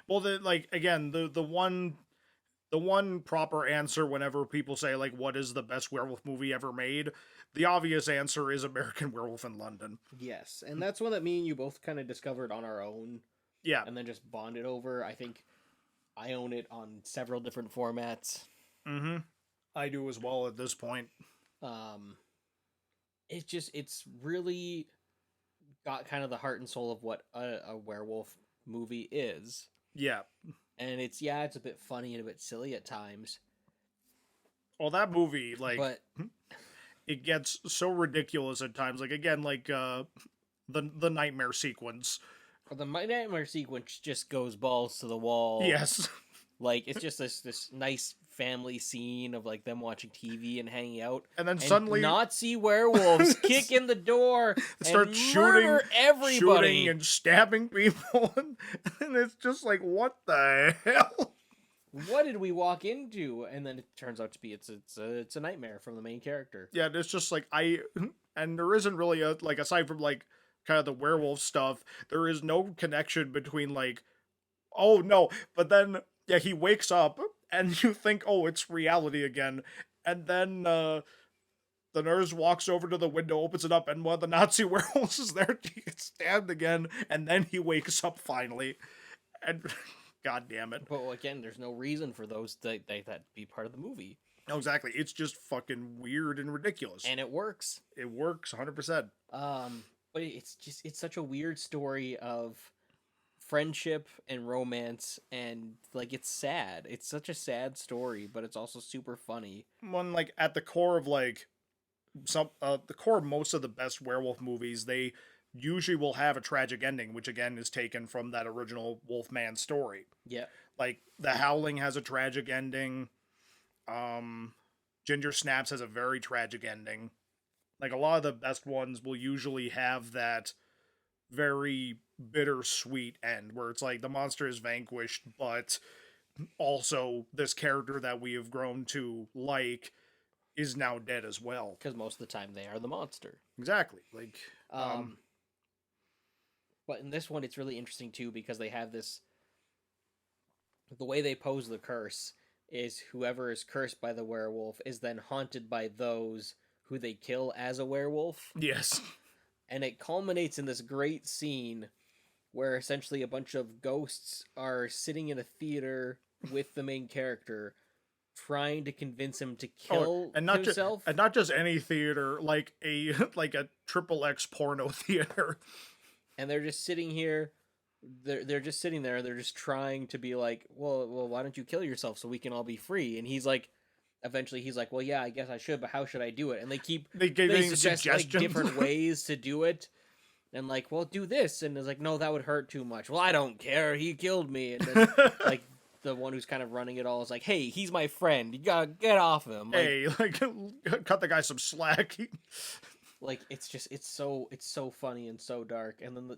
Well, like again, the one proper answer whenever people say like what is the best werewolf movie ever made, the obvious answer is American Werewolf in London. Yes, and that's one that me and you both kind of discovered on our own. Yeah. And then just bonded over. I think I own it on several different formats. Mm-hmm. I do as well at this point. It's really got kind of the heart and soul of what a werewolf movie is. Yeah. And it's a bit funny and a bit silly at times. Well, that movie, like, But it gets so ridiculous at times. Like again, like the nightmare sequence. the nightmare sequence just goes balls to the wall. Yes. Like it's just this nice family scene of like them watching TV and hanging out, And then suddenly Nazi werewolves kick in the door and start murder everybody. shooting and stabbing people, and it's just like, what the hell? What did we walk into? And then it turns out to be it's a nightmare from the main character. Yeah, it's just like and there isn't really a like, aside from like kind of the werewolf stuff, there is no connection between like, oh no, but then yeah, he wakes up and you think, oh, it's reality again, and then the nurse walks over to the window, opens it up, and one of the Nazi werewolves is there. He gets stabbed again, and then he wakes up finally, and god damn it. But again, there's no reason for those that be part of the movie. No, exactly. It's just fucking weird and ridiculous. And it works. It works 100%. But it's such a weird story of friendship and romance, and like it's sad. It's such a sad story, but it's also super funny. One, like, at the core of like the core of most of the best werewolf movies, they usually will have a tragic ending, which again is taken from that original Wolfman story. Yeah. Like The Howling has a tragic ending. Ginger Snaps has a very tragic ending. Like a lot of the best ones will usually have that very bittersweet end where it's like the monster is vanquished, but also this character that we have grown to like is now dead as well. Because most of the time they are the monster. Exactly. Like, but in this one, it's really interesting too because they have this. The way they pose the curse is whoever is cursed by the werewolf is then haunted by those who they kill as a werewolf. yes. And it culminates in this great scene where essentially a bunch of ghosts are sitting in a theater with the main character, trying to convince him to kill himself. And not just any theater, like a triple X porno theater. And they're just sitting here. They're just sitting there. They're just trying to be like, well, why don't you kill yourself so we can all be free? And he's like, eventually he's like, well, yeah, I guess I should, but how should I do it? And they suggest like different ways to do it. And like, well, do this. And it's like, no, that would hurt too much. Well, I don't care. He killed me. And then like the one who's kind of running it all is like, hey, he's my friend. You gotta get off him. Like, hey, like cut the guy some slack. Like it's so funny and so dark. And then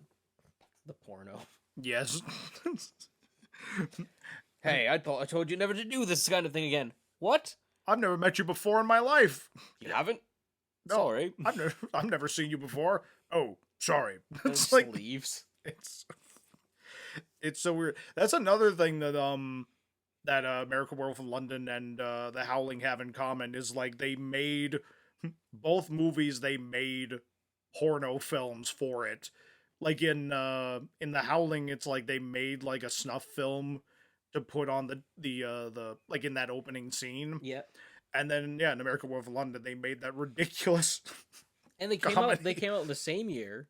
the porno. Yes. Hey, I told you never to do this kind of thing again. What? I've never met you before in my life. You haven't? No, Sorry. I've never seen you before. Oh, sorry. It's like leaves. It's so weird. That's another thing that American Werewolf in London and The Howling have in common is like they made both movies. They made porno films for it, like in the Howling, it's like they made like a snuff film to put on the like in that opening scene. Yeah. And then in American Werewolf in London, they made that ridiculous And they comedy. came out the same year.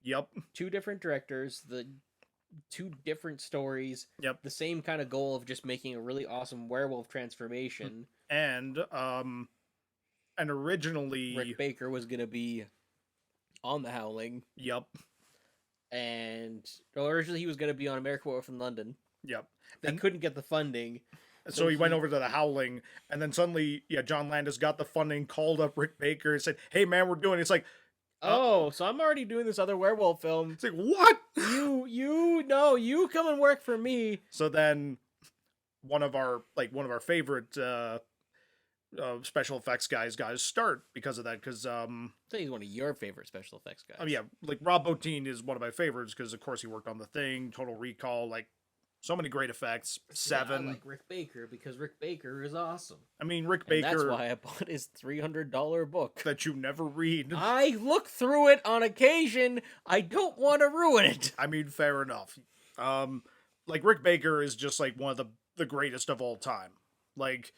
Yep. Two different directors, the two different stories. Yep. The same kind of goal of just making a really awesome werewolf transformation. And originally Rick Baker was gonna be on the Howling. Yep. And originally he was gonna be on American Werewolf in London. Yep. They couldn't get the funding. So he went over to the Howling, and then suddenly, John Landis got the funding, called up Rick Baker, and said, "Hey, man, we're doing it." It's like, oh, so I'm already doing this other werewolf film. It's like, what? You come and work for me. So then, one of our favorite special effects guys got his start because of that. Because I think he's one of your favorite special effects guys. Oh yeah, like Rob Bottin is one of my favorites because of course he worked on The Thing, Total Recall, like. So many great effects. Seven. I like Rick Baker because Rick Baker is awesome. I mean, Rick Baker. And that's why I bought his $300 book that you never read. I look through it on occasion. I don't want to ruin it. I mean, fair enough. Like Rick Baker is just like one of the greatest of all time. Like,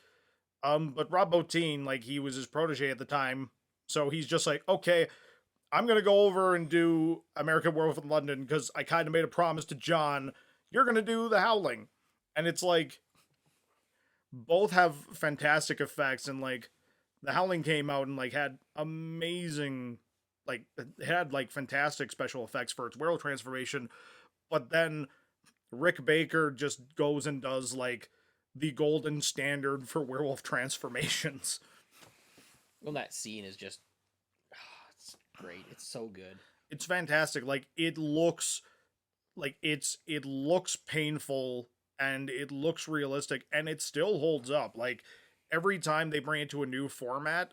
but Rob Bottin, like he was his protege at the time, so he's just like, okay, I'm gonna go over and do American Werewolf in London because I kind of made a promise to John. You're going to do The Howling. And it's like, both have fantastic effects. And like, The Howling came out and like had amazing, like, it had like fantastic special effects for its werewolf transformation. But then Rick Baker just goes and does like the golden standard for werewolf transformations. Well, that scene is just, it's great. It's so good. It's fantastic. Like, it looks painful and it looks realistic and it still holds up. Like every time they bring it to a new format,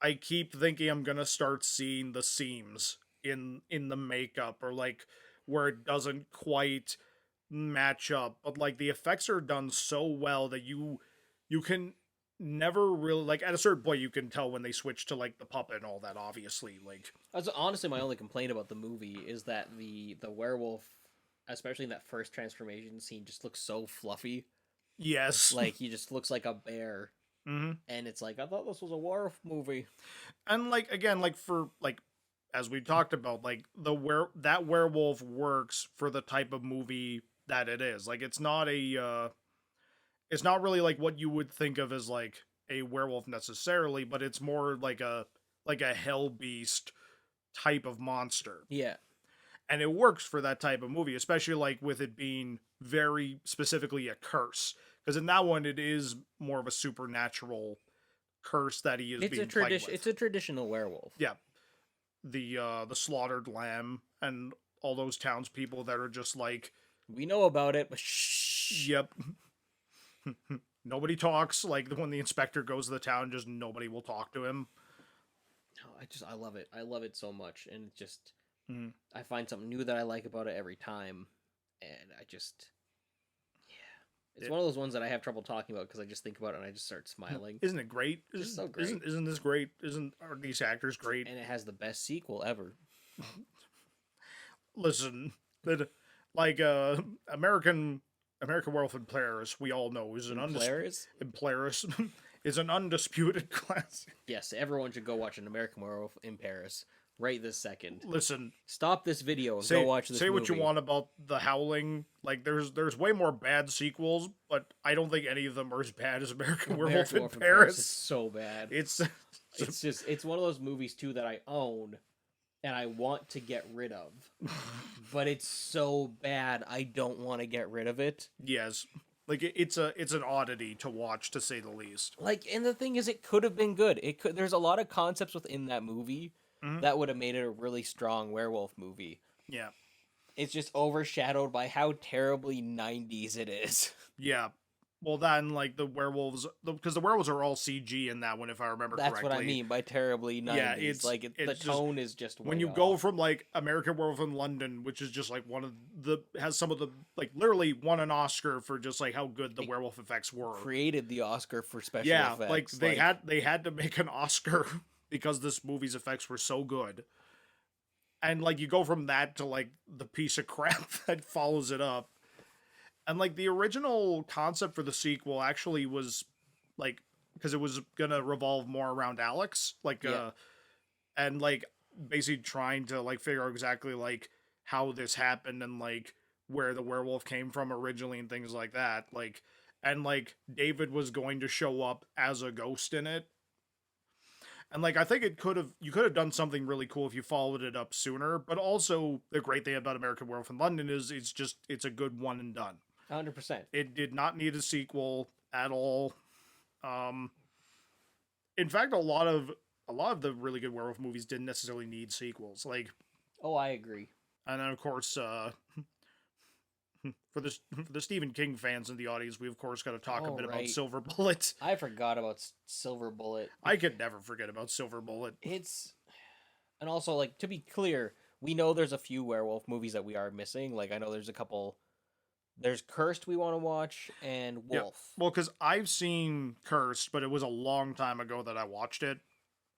I keep thinking I'm gonna start seeing the seams in the makeup or like where it doesn't quite match up. But like the effects are done so well that you can never really like at a certain point you can tell when they switch to like the puppet and all that, obviously. Like that's honestly my only complaint about the movie is that the werewolf, especially in that first transformation scene, just looks so fluffy. Yes. Like, he just looks like a bear. Mm-hmm. And it's like, I thought this was a werewolf movie. And, like, again, like, for, like, as we talked about, like, that werewolf works for the type of movie that it is. Like, it's not really, like, what you would think of as, like, a werewolf necessarily, but it's more like a hell beast type of monster. Yeah. And it works for that type of movie, especially like with it being very specifically a curse. Because in that one, it is more of a supernatural curse that he is being plagued with. It's a traditional werewolf. Yeah, the slaughtered lamb and all those townspeople that are just like, we know about it, but shh. Yep. Nobody talks. Like when the inspector goes to the town, just nobody will talk to him. No, I love it. I love it so much, and it just. I find something new that I like about it every time, and I just, it's one of those ones that I have trouble talking about because I just think about it and I just start smiling. Isn't it great? It's so great. Isn't this great? Are these actors great? And it has the best sequel ever. Listen, like American Werewolf in Paris, we all know is an is an undisputed classic. Yes, everyone should go watch an American Werewolf in Paris. Right this second. Listen. Stop this video and go watch this movie. Say what you want about The Howling. Like, there's way more bad sequels, but I don't think any of them are as bad as American Werewolf in Paris. It's so bad. It's one of those movies, too, that I own and I want to get rid of. But it's so bad, I don't want to get rid of it. Yes. Like, it's an oddity to watch, to say the least. Like, and the thing is, it could have been good. There's a lot of concepts within that movie that would have made it a really strong werewolf movie. Yeah. It's just overshadowed by how terribly 90s it is. Yeah. Well, then, like, the werewolves... Because the werewolves are all CG in that one, if I remember correctly. That's what I mean by terribly 90s. Yeah, the tone is just when you go from, like, American Werewolf in London, which is just, like, has some of the... Like, literally won an Oscar for just, like, how good the werewolf effects were. Created the Oscar for special effects. Yeah, like, they had to make an Oscar... because this movie's effects were so good. And like you go from that to like the piece of crap that follows it up. And like the original concept for the sequel actually was like, because it was gonna revolve more around Alex, like Yeah. and like basically trying to like figure out exactly like how this happened and like where the werewolf came from originally and things like that. Like, and like David was going to show up as a ghost in it. And like I think you could have done something really cool if you followed it up sooner. But also the great thing about American Werewolf in London is it's a good one and done. 100%. It did not need a sequel at all. Um, in fact, a lot of the really good werewolf movies didn't necessarily need sequels. Like, Oh, I agree. and then of course, for the Stephen King fans in the audience, we of course got to talk a Oh, bit about right. Silver Bullet. I forgot about Silver Bullet. I could never forget about Silver Bullet. It's and also like to be clear, we know there's a few werewolf movies that we are missing. Like I know there's a couple. There's Cursed we want to watch and Yeah. Wolf. Well, because I've seen Cursed, but it was a long time ago that I watched it,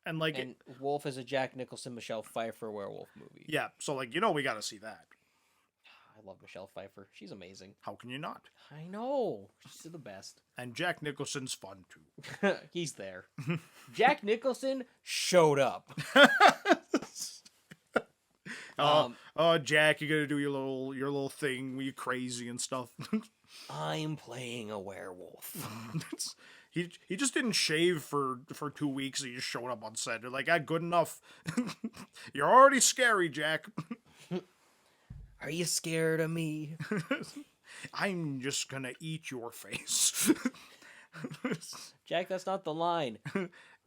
and like, And Wolf is a Jack Nicholson, Michelle Pfeiffer werewolf movie. yeah, so like we got to see that. I love Michelle Pfeiffer. She's amazing. How can you not? I know. She's the best. And Jack Nicholson's fun too. He's there. Jack Nicholson showed up. Oh, Jack, you gotta do your little thing where you crazy and stuff. I'm playing a werewolf. He just didn't shave for 2 weeks. He just showed up on set. They're like, ah, good enough. You're already scary, Jack. Are you scared of me? I'm just gonna eat your face. Jack, that's not the line.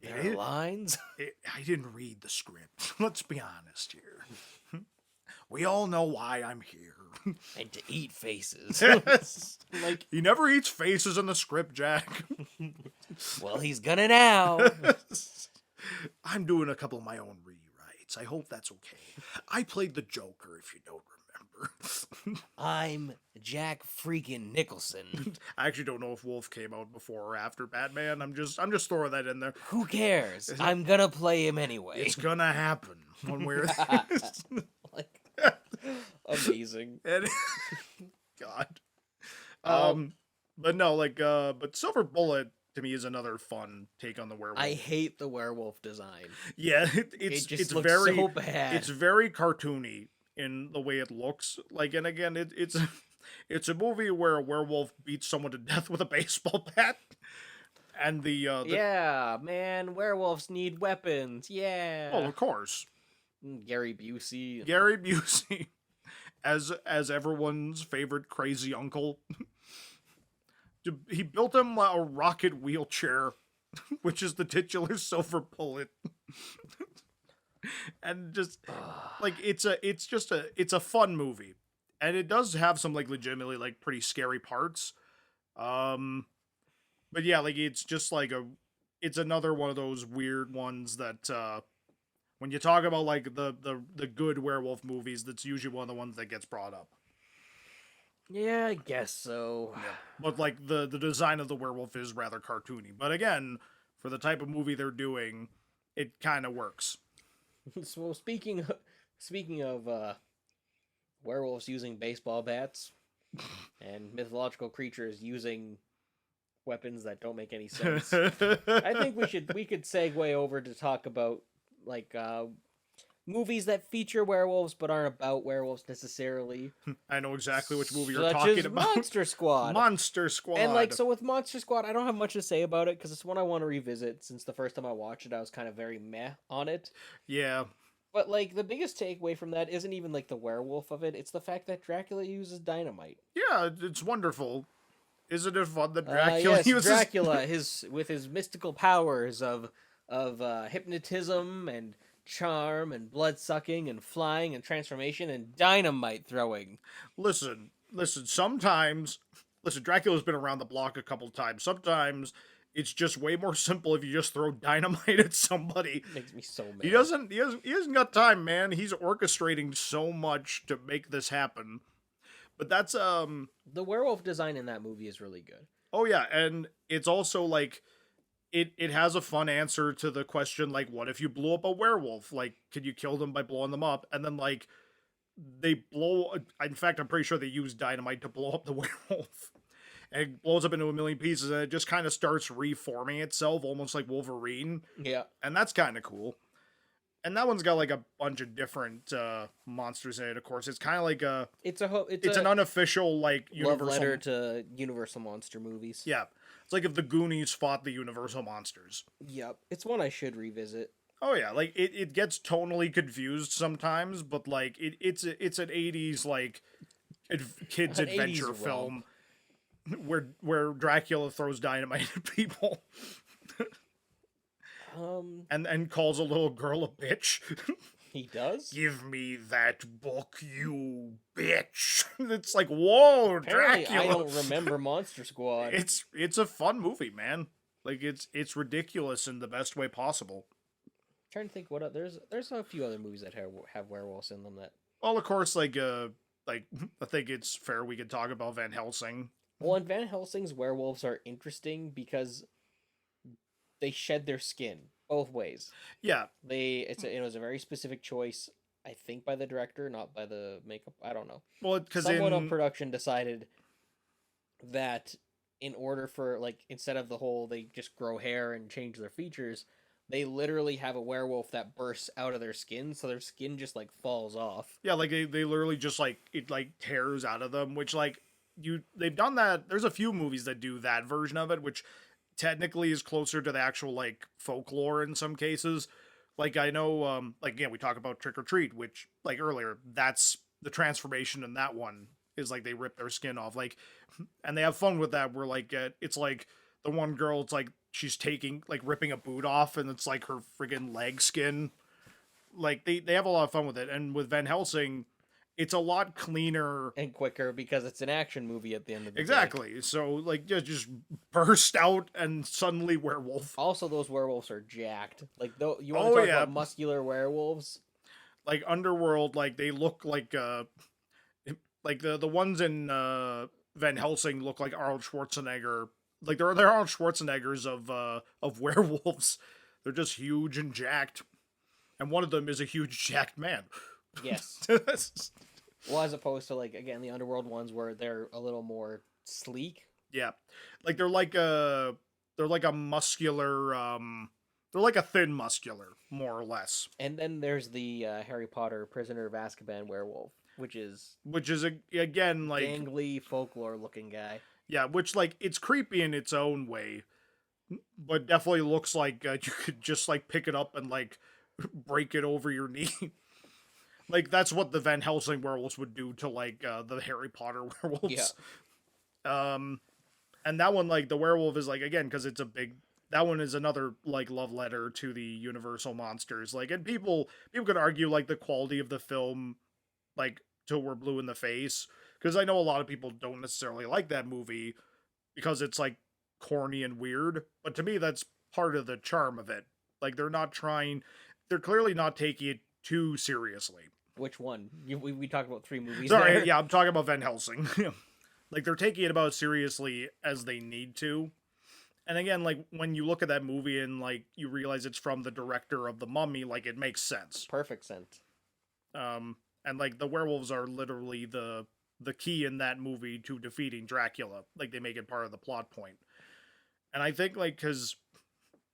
There are lines. I didn't read the script. Let's be honest here. We all know why I'm here. And to eat faces. Yes. Like, He never eats faces in the script, Jack. well, he's gonna now. I'm doing a couple of my own rewrites. I hope that's okay. I played the Joker, if you don't remember. I'm Jack freaking Nicholson. I actually don't know if Wolf came out before or after Batman. I'm just throwing that in there. Who cares? I'm gonna play him anyway. It's gonna happen one way or Like, amazing. and, God. But no, like, but Silver Bullet to me is another fun take on the werewolf. I hate the werewolf design. Yeah, It just it's looks very so bad. it's very cartoony in the way it looks. Like, and again, it's a movie where a werewolf beats someone to death with a baseball bat. And the yeah, man, werewolves need weapons. Yeah. oh, of course, Gary Busey. Gary Busey as everyone's favorite crazy uncle. He built him a rocket wheelchair, which is the titular Silver Bullet. And just like it's a fun movie, and it does have some like legitimately like pretty scary parts. But yeah, like it's just like it's another one of those weird ones that when you talk about like the good werewolf movies, that's usually one of the ones that gets brought up. Yeah, I guess so. Yeah. But like the design of the werewolf is rather cartoony. But again, for the type of movie they're doing, it kind of works. So speaking of werewolves using baseball bats and mythological creatures using weapons that don't make any sense, I think we could segue over to talk about like movies that feature werewolves but aren't about werewolves necessarily. I know exactly which movie you're Such talking as about. Monster Squad. Monster Squad. And like so with Monster Squad, I don't have much to say about it because it's one I want to revisit since the first time I watched it, I was kind of very meh on it. Yeah. But like the biggest takeaway from that isn't even like the werewolf of it; it's the fact that Dracula uses dynamite. Yeah, it's wonderful. Isn't it fun that Dracula Yes, uses Dracula, with his mystical powers of hypnotism and charm and blood sucking and flying and transformation and dynamite throwing. Listen, sometimes Dracula's been around the block a couple times. Sometimes it's just way more simple if you just throw dynamite at somebody. Makes me so mad. He hasn't got time, man. He's orchestrating so much to make this happen. But that's The werewolf design in that movie is really good. oh yeah, and it's also like it has a fun answer to the question, like, what if you blew up a werewolf? Like, could you kill them by blowing them up? And then, like, they blow. In fact, I'm pretty sure they use dynamite to blow up the werewolf. And it blows up into a million pieces, and it just kind of starts reforming itself, almost like Wolverine. Yeah. And that's kind of cool. And that one's got like a bunch of different monsters in it. Of course, it's kind of like it's an unofficial like love universal letter to Universal monster movies. Yeah, it's like if the Goonies fought the Universal monsters. Yep, it's one I should revisit. Oh yeah, like it gets tonally confused sometimes, but like it's an 80s like kids An adventure 80s film where Dracula throws dynamite at people. And calls a little girl a bitch. He does? Give me that book, you bitch. It's like, whoa, Apparently, Dracula. I don't remember Monster Squad. It's a fun movie, man. Like it's ridiculous in the best way possible. I'm trying to think what there's a few other movies that have werewolves in them that. Well, of course, like I think it's fair we could talk about Van Helsing. Well, in Van Helsing's werewolves are interesting because they shed their skin both ways. Yeah, it was a very specific choice, I think, by the director, not by the makeup. I don't know. well, because Someone on production decided that in order for instead of the whole they just grow hair and change their features, they literally have a werewolf that bursts out of their skin, so their skin just falls off. Yeah, like they literally just it tears out of them, which they've done that. There's a few movies that do that version of it, which technically is closer to the actual folklore in some cases. Like I know we talk about Trick or Treat, which earlier, that's the transformation in that one is they rip their skin off, and they have fun with that where it's the one girl, it's she's taking ripping a boot off and it's her friggin' leg skin. They have a lot of fun with it. And with Van Helsing, it's a lot cleaner and quicker because it's an action movie at the end of the day. Exactly. So just burst out and suddenly werewolf. Also, those werewolves are jacked. You want to talk about muscular werewolves? Underworld, they look like the ones in Van Helsing look like Arnold Schwarzenegger. They're Arnold Schwarzeneggers of werewolves. They're just huge and jacked. And one of them is a huge jacked man. Yes. Well, as opposed to again the Underworld ones where they're a little more sleek. Yeah, they're like a muscular they're like a thin muscular, more or less. And then there's the Harry Potter Prisoner of Azkaban werewolf, which is again gangly folklore looking guy. Yeah, which it's creepy in its own way, but definitely looks like you could just pick it up and break it over your knee. That's what the Van Helsing werewolves would do to the Harry Potter werewolves. Yeah. And that one the werewolf is again because it's a big. That one is another love letter to the Universal monsters. And people could argue the quality of the film, till we're blue in the face, because I know a lot of people don't necessarily like that movie because it's corny and weird. But to me, that's part of the charm of it. They're clearly not taking it too seriously. Which one? We talked about 3 movies. Sorry, there. Yeah, I'm talking about Van Helsing. They're taking it about as seriously as they need to. And again, when you look at that movie and you realize it's from the director of The Mummy, it makes sense. Perfect sense. And the werewolves are literally the key in that movie to defeating Dracula. They make it part of the plot point. And I think because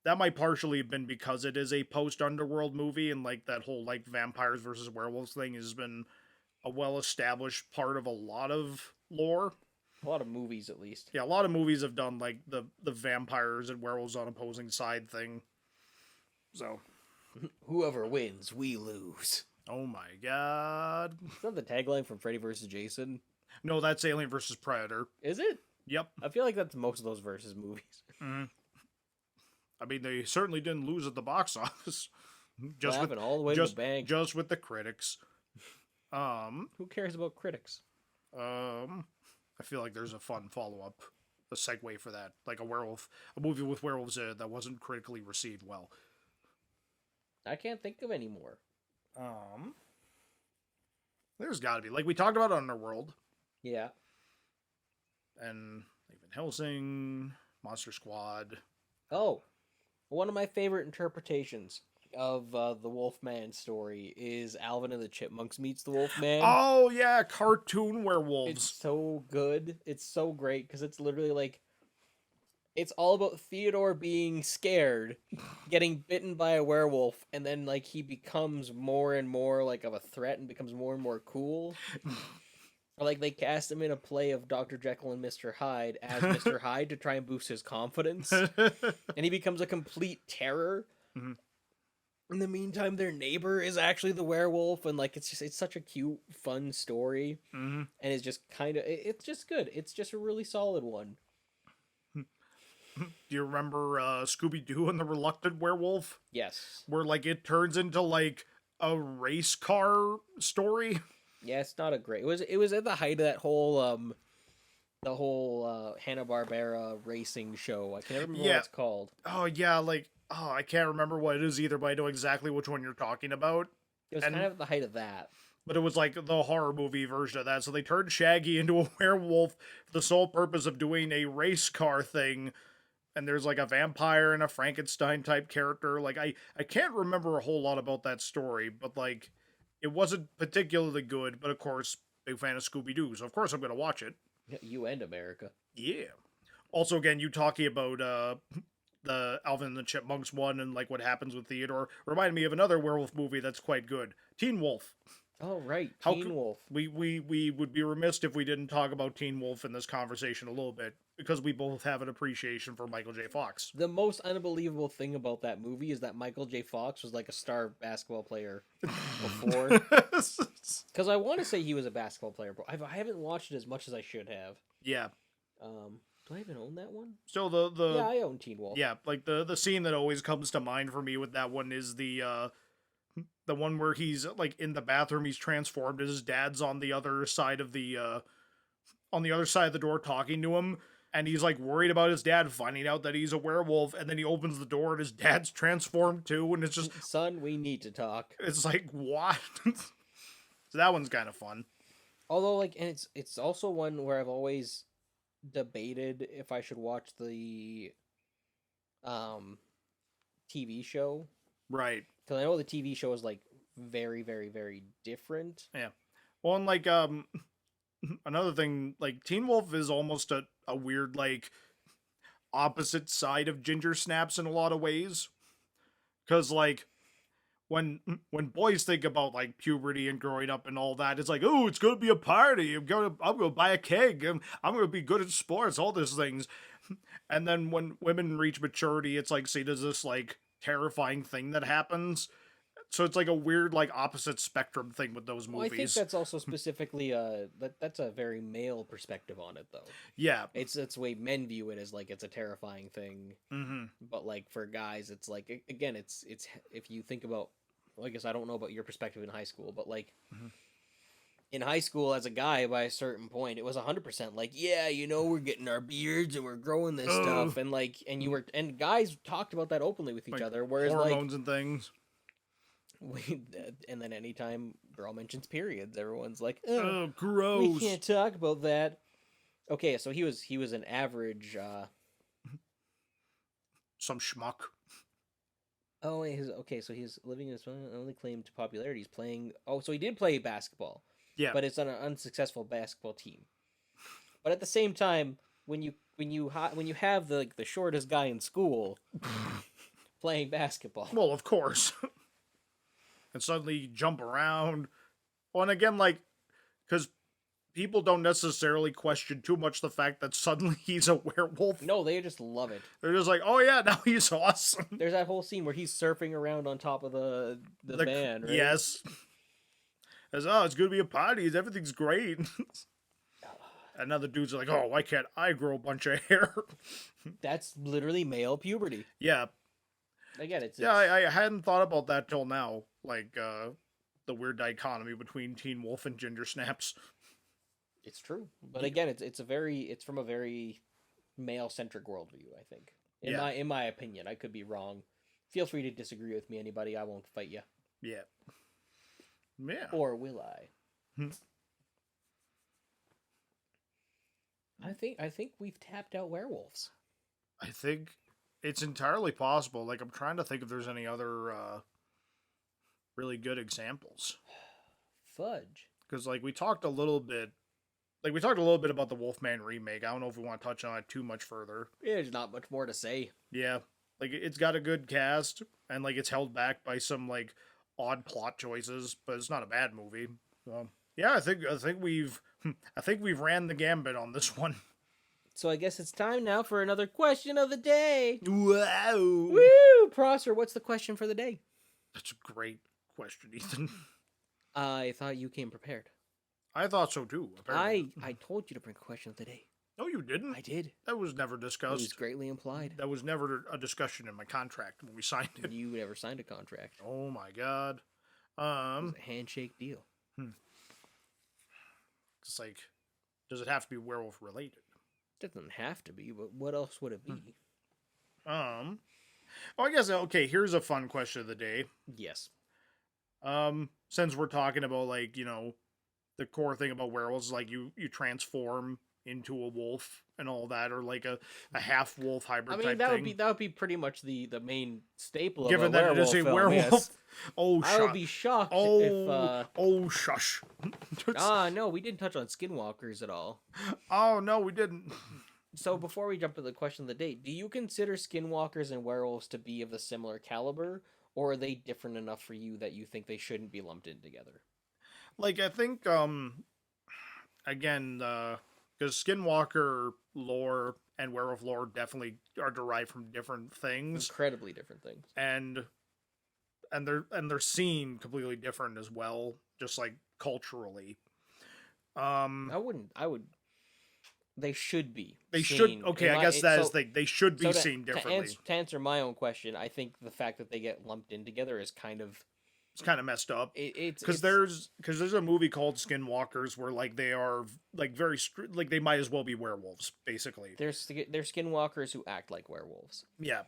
that might partially have been because it is a post-Underworld movie, and that whole vampires versus werewolves thing has been a well-established part of a lot of lore. A lot of movies, at least. Yeah, a lot of movies have done the vampires and werewolves on opposing side thing. So, whoever wins, we lose. Oh my god! Is that the tagline from Freddy vs. Jason? No, that's Alien vs. Predator. Is it? Yep. I feel like that's most of those versus movies. Mm-hmm. I mean, they certainly didn't lose at the box office. All the way to the bank. Just with the critics. Who cares about critics? I feel like there's a fun follow-up, a segue for that, a movie with werewolves that wasn't critically received well. I can't think of any more. There's got to be. We talked about Underworld. Yeah. And Van Helsing, Monster Squad. Oh, One of my favorite interpretations of the Wolfman story is Alvin and the Chipmunks meets the Wolfman. Oh yeah, cartoon It's werewolves. so good. It's so great because it's literally like it's all about Theodore being scared, getting bitten by a werewolf, and then like he becomes more and more like of a threat and becomes more and more cool. Or like they cast him in a play of Dr. Jekyll and Mr. Hyde as Mr. Hyde to try and boost his confidence, and he becomes a complete terror. Mhm. In the meantime, their neighbor is actually the werewolf, and like it's such a cute, fun story, Mhm. and it's just it's just good. It's just a really solid one. Do you remember Scooby-Doo and the Reluctant Werewolf? Yes. Where like it turns into like a race car story. Yeah, it's not a great. It was at the height of that whole the whole Hanna-Barbera racing show. I can never remember what it's called. Oh yeah, like I can't remember what it is either, but I know exactly which one you're talking about. It was kind of at the height of that. But it was like the horror movie version of that. So they turned Shaggy into a werewolf for the sole purpose of doing a race car thing. And there's like a vampire and a Frankenstein type character. Like I can't remember a whole lot about that story, but like it wasn't particularly good. But of course, big fan of Scooby-Doo, so of course I'm gonna watch it. You and America. Yeah. Also, again, you talking about the Alvin the Chipmunks one and like what happens with Theodore reminded me of another werewolf movie that's quite good, Teen Wolf. Oh right, How Teen Wolf. We would be remiss if we didn't talk about Teen Wolf in this conversation a little bit because we both have an appreciation for Michael J. Fox. The most unbelievable thing about that movie is that Michael J. Fox was like a star basketball player before. Because I want to say he was a basketball player, but I haven't watched it as much as I should have. Yeah. Do I even own that one? So the Yeah, I own Teen Wolf. yeah, like the scene that always comes to mind for me with that one is the one where he's like in the bathroom, he's transformed, and his dad's on the other side of the door talking to him, and he's like worried about his dad finding out that he's a werewolf, and then he opens the door and his dad's transformed too, and it's just Son, we need to talk. it's like what? So that one's kind of fun. Although, like, and it's also one where I've always debated if I should watch the TV show. Right. Because I know the TV show is like very, very, very different. Yeah. Well, and like another thing, like Teen Wolf is almost a weird like opposite side of Ginger Snaps in a lot of ways. Cause like when boys think about like puberty and growing up and all that, it's like, oh, it's gonna be a party. I'm gonna buy a keg. I'm gonna be good at sports, all these things. And then when women reach maturity, it's like seen as this like terrifying thing that happens. So it's like a weird like opposite spectrum thing with those movies. Well, I think that's also specifically that's a very male perspective on it though. Yeah. It's the way men view it as like it's a terrifying thing. Mm-hmm. But like for guys, it's like again, it's if you think about, well, I guess I don't know about your perspective in high school, but like in high school as a guy, by a certain point, it was 100% like, yeah, you know, we're getting our beards and we're growing this stuff, and like, and guys talked about that openly with each Like other, whereas hormones and things. And then anytime girl mentions periods, everyone's like, Oh, we gross. can't talk about that. Okay, so he was an average. Some schmuck. Oh, okay. So he's living his only claim to popularity. He's playing. Oh, so he did play basketball. Yeah. But it's on an unsuccessful basketball team. But at the same time, when you have the shortest guy in school playing basketball, Well, of course. And suddenly jump around. Well, and again, like, because people don't necessarily question too much the fact that suddenly he's a werewolf. no, they just love it. They're just like, oh yeah, now he's awesome. There's that whole scene where he's surfing around on top of the van, right? Yes. As it's gonna be a party. Everything's great. Another dude's like, oh, why can't I grow a bunch of hair? That's literally male puberty. Yeah. Again, it's I hadn't thought about that till now. Like the weird dichotomy between Teen Wolf and Ginger Snaps. It's true, but again, it's from a very male centric worldview. I think, in my opinion, I could be wrong. Feel free to disagree with me, anybody. I won't fight you. Yeah. Yeah. Or will I? I think we've tapped out werewolves. I think It's entirely possible. Like, I'm trying to think if there's any other really good examples. Fudge. Because, like, we talked a little bit about the Wolfman remake. I don't know if we want to touch on it too much further. Yeah, there's not much more to say. Yeah. Like, it's got a good cast, and, like, it's held back by some, like, odd plot choices, but it's not a bad movie. So, yeah, I think we've ran the gambit on this one. So I guess it's time now for another question of the day. Wow. Woo! Prosser, what's the question for the day? That's a great question, Ethan. I thought you came prepared. I thought so too. Apparently. I told you to bring a question of the day. No, you didn't. I did. That was never It discussed. was greatly implied. That was never a discussion in my contract when we signed it. You never signed a contract. Oh my god. It was a handshake deal. It's like, does it have to be werewolf related? It doesn't have to be, but what else would it be? Oh, I guess, okay, here's a fun question of the day. Yes. Since we're talking about, like, you know, the core thing about werewolves is, like, you transform into a wolf and all that, or like a half wolf hybrid type thing. That would be pretty much the main staple Given of a that werewolf it is a film, werewolf. yes. Oh, I would be shocked if oh, shush. no, we didn't touch on skinwalkers at all. Oh no, we didn't. So before we jump to the question of the day, do you consider skinwalkers and werewolves to be of the similar caliber, or are they different enough for you that you think they shouldn't be lumped in together? Like, I think, again, because skinwalker lore and werewolf lore definitely are derived from different things, Incredibly different things. and they're seen completely different as well, just like culturally. I would. They should be. They seen. should. Okay, I guess that is they should be So seen differently. To answer my own question, I think the fact that they get lumped in together is kind of It's kind of messed up. It's because there's a movie called Skinwalkers where, like, they are, like, very like, they might as well be werewolves, basically. They're skinwalkers who act like werewolves. Yeah.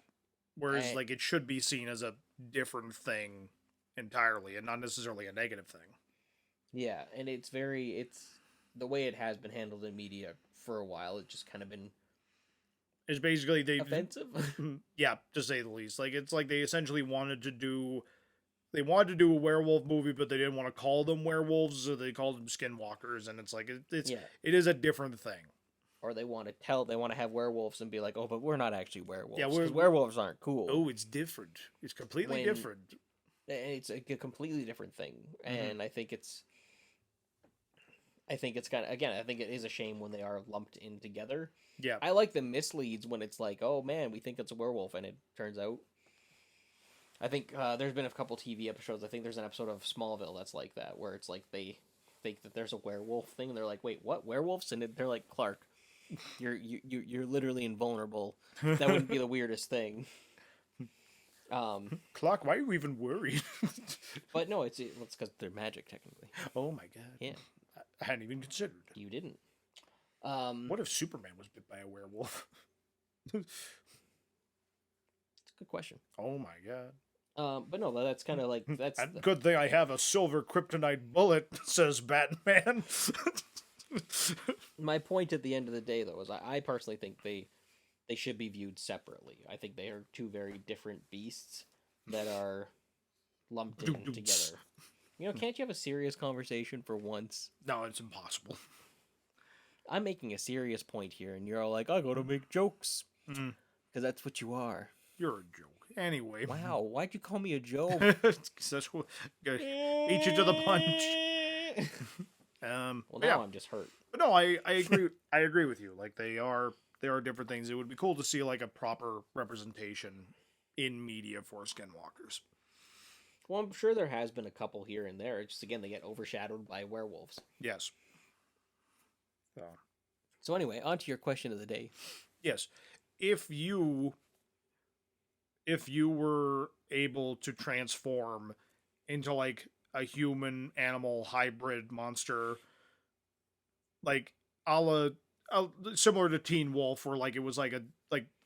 Whereas, like, it should be seen as a different thing entirely, and not necessarily a negative thing. Yeah, and it's the way it has been handled in media for a while. It's just kind of been. It's basically offensive. Yeah, to say the least. Like, it's like they essentially wanted to do a werewolf movie, but they didn't want to call them werewolves, so they called them skinwalkers, and it's like it is a different thing. Or they want to have werewolves and be like, oh, but we're not actually werewolves. Yeah, because werewolves aren't cool. Oh, it's different. It's completely different. It's a completely different thing, and I think it's kind of, again, I think it is a shame when they are lumped in together. Yeah, I like the misleads when it's like, oh man, we think it's a werewolf, and it turns out. I think there's been a couple TV episodes. I think there's an episode of Smallville that's like that, where it's like they think that there's a werewolf thing, and they're like, wait, what, werewolves? And they're like, Clark, you're literally invulnerable. That wouldn't be the weirdest thing. Clark, why are you even worried? But no, it's because they're magic technically. Oh my god! Yeah, I hadn't even considered. You didn't. What if Superman was bit by a werewolf? It's a good question. Oh my god! But no, that's kind of like that's good thing I have a silver kryptonite bullet, says Batman. My point at the end of the day, though, is I personally think they should be viewed separately. I think they are two very different beasts that are lumped in together. You know, can't you have a serious conversation for once? No, it's impossible. I'm making a serious point here, and you're all like, I gotta make jokes. Because that's what you are. You're a joke. Anyway. Wow, why'd you call me a joke? That's what, eat you to the punch. Well, now I'm just hurt. But no, I agree. I agree with you. Like, they are different things. It would be cool to see, like, a proper representation in media for skinwalkers. Well, I'm sure there has been a couple here and there. It's just, again, they get overshadowed by werewolves. Yes. So anyway, on to your question of the day. Yes. If you were able to transform into, like, a human animal hybrid monster, like similar to Teen Wolf, where, like, it was like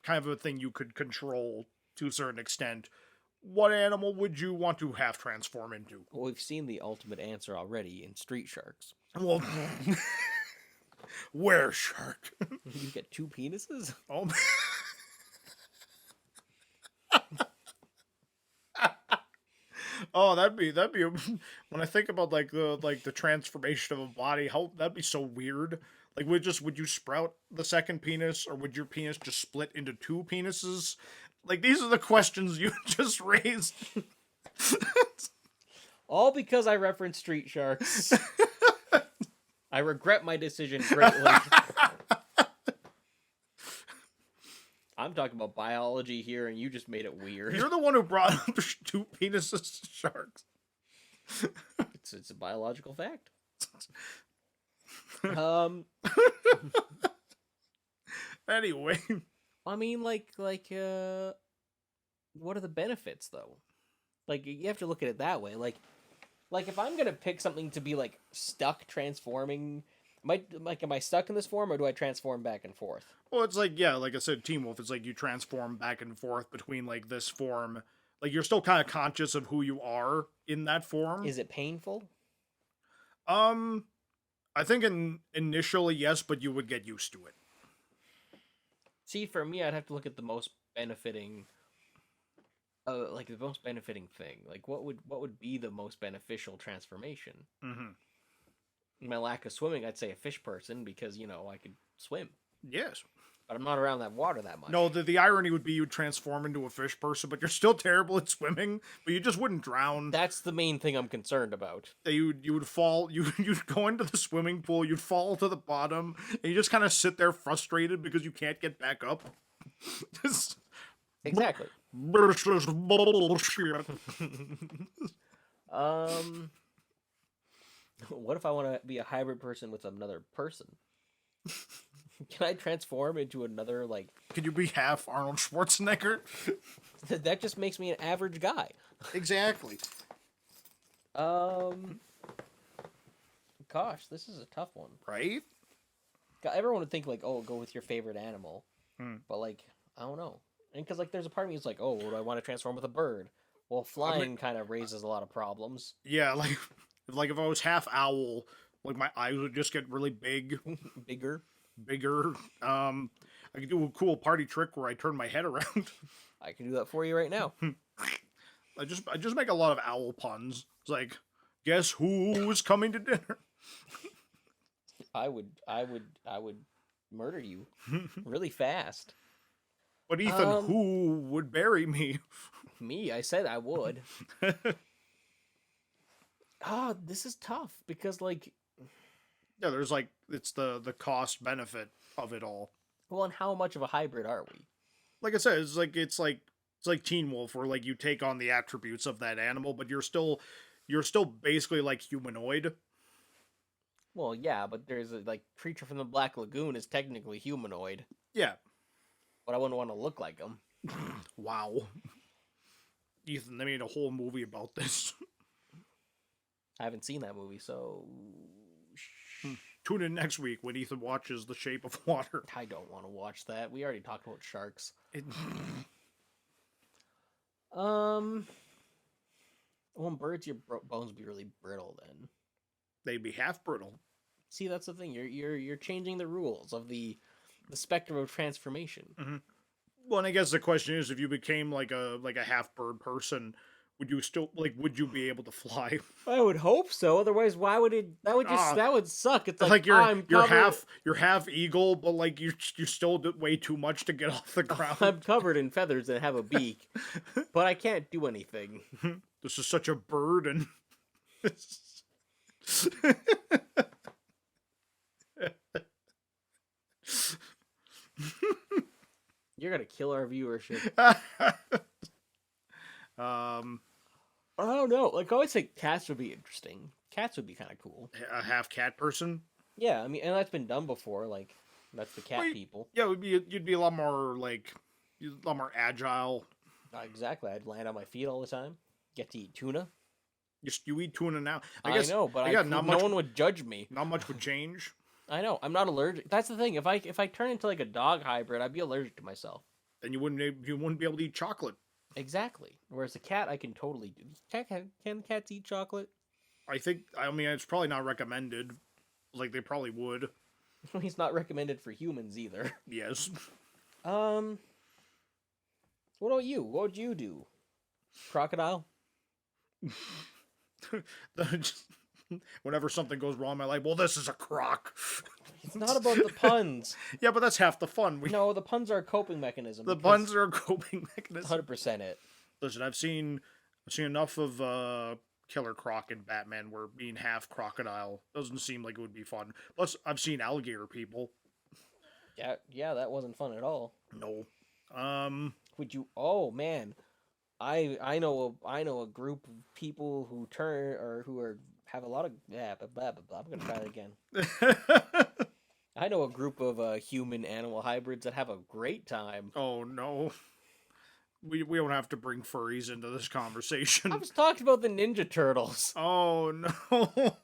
kind of a thing you could control to a certain extent, what animal would you want to have transform into? Well, we've seen the ultimate answer already in Street Sharks. Well, where shark? You get two penises? Oh. Oh, that'd be when I think about the transformation of a body, how that'd be so weird. Like would you sprout the second penis, or would your penis just split into two penises? Like these are the questions you just raised. All because I referenced Street Sharks. I regret my decision greatly. I'm talking about biology here, and you just made it weird. You're the one who brought up two penises to sharks. It's a biological fact. Anyway, I mean, what are the benefits though? Like, you have to look at it that way. Like if I'm gonna pick something to be like stuck transforming, am I stuck in this form, or do I transform back and forth? well, it's like like I said, Teen Wolf. It's like you transform back and forth between like this form. Like you're still kind of conscious of who you are in that form. Is it painful? I think initially yes, but you would get used to it. See, for me, I'd have to look at the most benefiting. Like the most benefiting thing. Like what would be the most beneficial transformation? Mm-hmm. My lack of swimming, I'd say a fish person, because I could swim. Yes. But I'm not around that water that much. No, the irony would be you'd transform into a fish person, but you're still terrible at swimming, but you just wouldn't drown. That's the main thing I'm concerned about. That you would fall, you'd go into the swimming pool, you'd fall to the bottom, and you just kind of sit there frustrated because you can't get back up. Exactly. What if I want to be a hybrid person with another person? Can I transform into another, like... Can you be half Arnold Schwarzenegger? That just makes me an average guy. Exactly. Gosh, this is a tough one. Right? Everyone would think, like, oh, go with your favorite animal. Hmm. But, like, I don't know. And because, like, there's a part of me that's like, oh, do I want to transform with a bird? Well, flying kind of raises a lot of problems. Yeah, like if I was half owl, like my eyes would just get really big. Bigger. I could do a cool party trick where I turn my head around. I can do that for you right now. I just make a lot of owl puns. It's like, guess who's coming to dinner? I would murder you really fast. But Ethan, who would bury me? Me, I said I would. This is tough because, like... Yeah, there's like, it's the cost benefit of it all. Well, and how much of a hybrid are we? Like I said, it's like Teen Wolf, where like you take on the attributes of that animal, but you're still basically like humanoid. Well, yeah, but there's like Creature from the Black Lagoon is technically humanoid. Yeah. But I wouldn't want to look like him. Wow. Ethan, they made a whole movie about this. I haven't seen that movie, so... Tune in next week when Ethan watches The Shape of Water. I don't want to watch that. We already talked about sharks. Well, birds, your bones would be really brittle then. They'd be half brittle. See, that's the thing. You're changing the rules of the spectrum of transformation. Mm-hmm. Well, and I guess the question is, if you became like a half bird person, would you still would you be able to fly? I would hope so. Otherwise, why would it? That would suck. It's like you're half eagle, but like you still do way too much to get off the ground. I'm covered in feathers and have a beak, but I can't do anything. This is such a burden. You're gonna kill our viewership. I don't know. Like, I always think cats would be interesting. Cats would be kind of cool. A half cat person. Yeah, I mean, and that's been done before. Like, that's the cat people. Yeah, you'd be a lot more agile. Exactly. I'd land on my feet all the time. Get to eat tuna. You eat tuna now. I know, but no one would judge me. Not much would change. I know. I'm not allergic. That's the thing. If I turn into like a dog hybrid, I'd be allergic to myself. Then you wouldn't be able to eat chocolate. Exactly. Whereas a cat, I can totally do. Can cats eat chocolate? I mean, it's probably not recommended. Like, they probably would. He's not recommended for humans either. Yes. What about you? What would you do? Crocodile? Whenever something goes wrong in my life, well, this is a crock. It's not about the puns. Yeah, but that's half the fun. No, the puns are a coping mechanism. The puns are a coping mechanism. 100% it. Listen, I've seen enough of Killer Croc and Batman where being half crocodile doesn't seem like it would be fun. Plus, I've seen alligator people. Yeah, that wasn't fun at all. No. Would you? Oh man, I know a group of people who have a lot of blah, blah, blah, blah. I'm gonna try that again. I know a group of human animal hybrids that have a great time. Oh no. We don't have to bring furries into this conversation. I was talking about the Ninja Turtles. Oh no.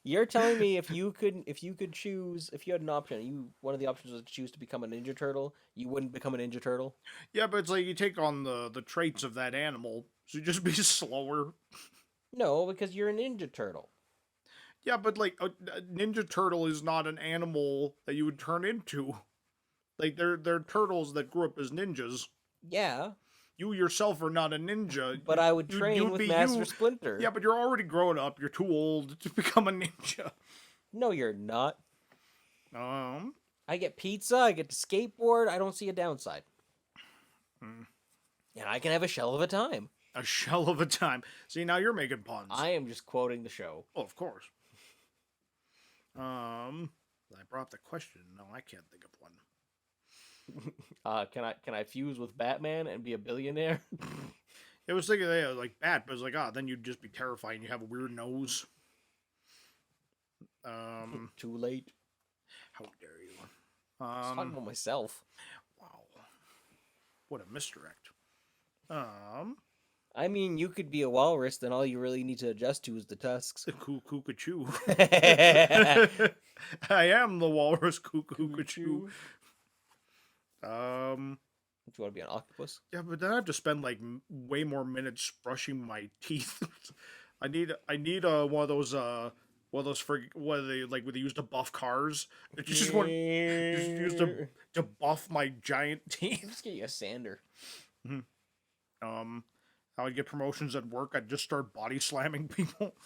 You're telling me if you could choose, if you had an option, one of the options was to choose to become a Ninja Turtle, you wouldn't become a Ninja Turtle? Yeah, but it's like you take on the traits of that animal, so you just be slower. No, because you're a Ninja Turtle. Yeah, but like a Ninja Turtle is not an animal that you would turn into. Like they're turtles that grew up as ninjas. Yeah. You yourself are not a ninja. But I would train with Master Splinter. Yeah, but you're already grown up. You're too old to become a ninja. No, you're not. I get pizza, I get to skateboard, I don't see a downside. And I can have a shell of a time. A shell of a time. See, now you're making puns. I am just quoting the show. Oh, of course. I brought up the question. No, I can't think of one. Can I fuse with Batman and be a billionaire? It was thinking like Bat, but it's like, then you'd just be terrifying. You have a weird nose. Too late. How dare you? I was talking about myself. Wow. What a misdirect. I mean, you could be a walrus, then all you really need to adjust to is the tusks. Cuckoo-cachoo. I am the walrus cuckoo-cachoo. Do you want to be an octopus? Yeah, but then I have to spend like way more minutes brushing my teeth. I need one of those what they use to buff cars. Just use to buff my giant teeth. Just get you a sander. How I'd get promotions at work, I'd just start body slamming people.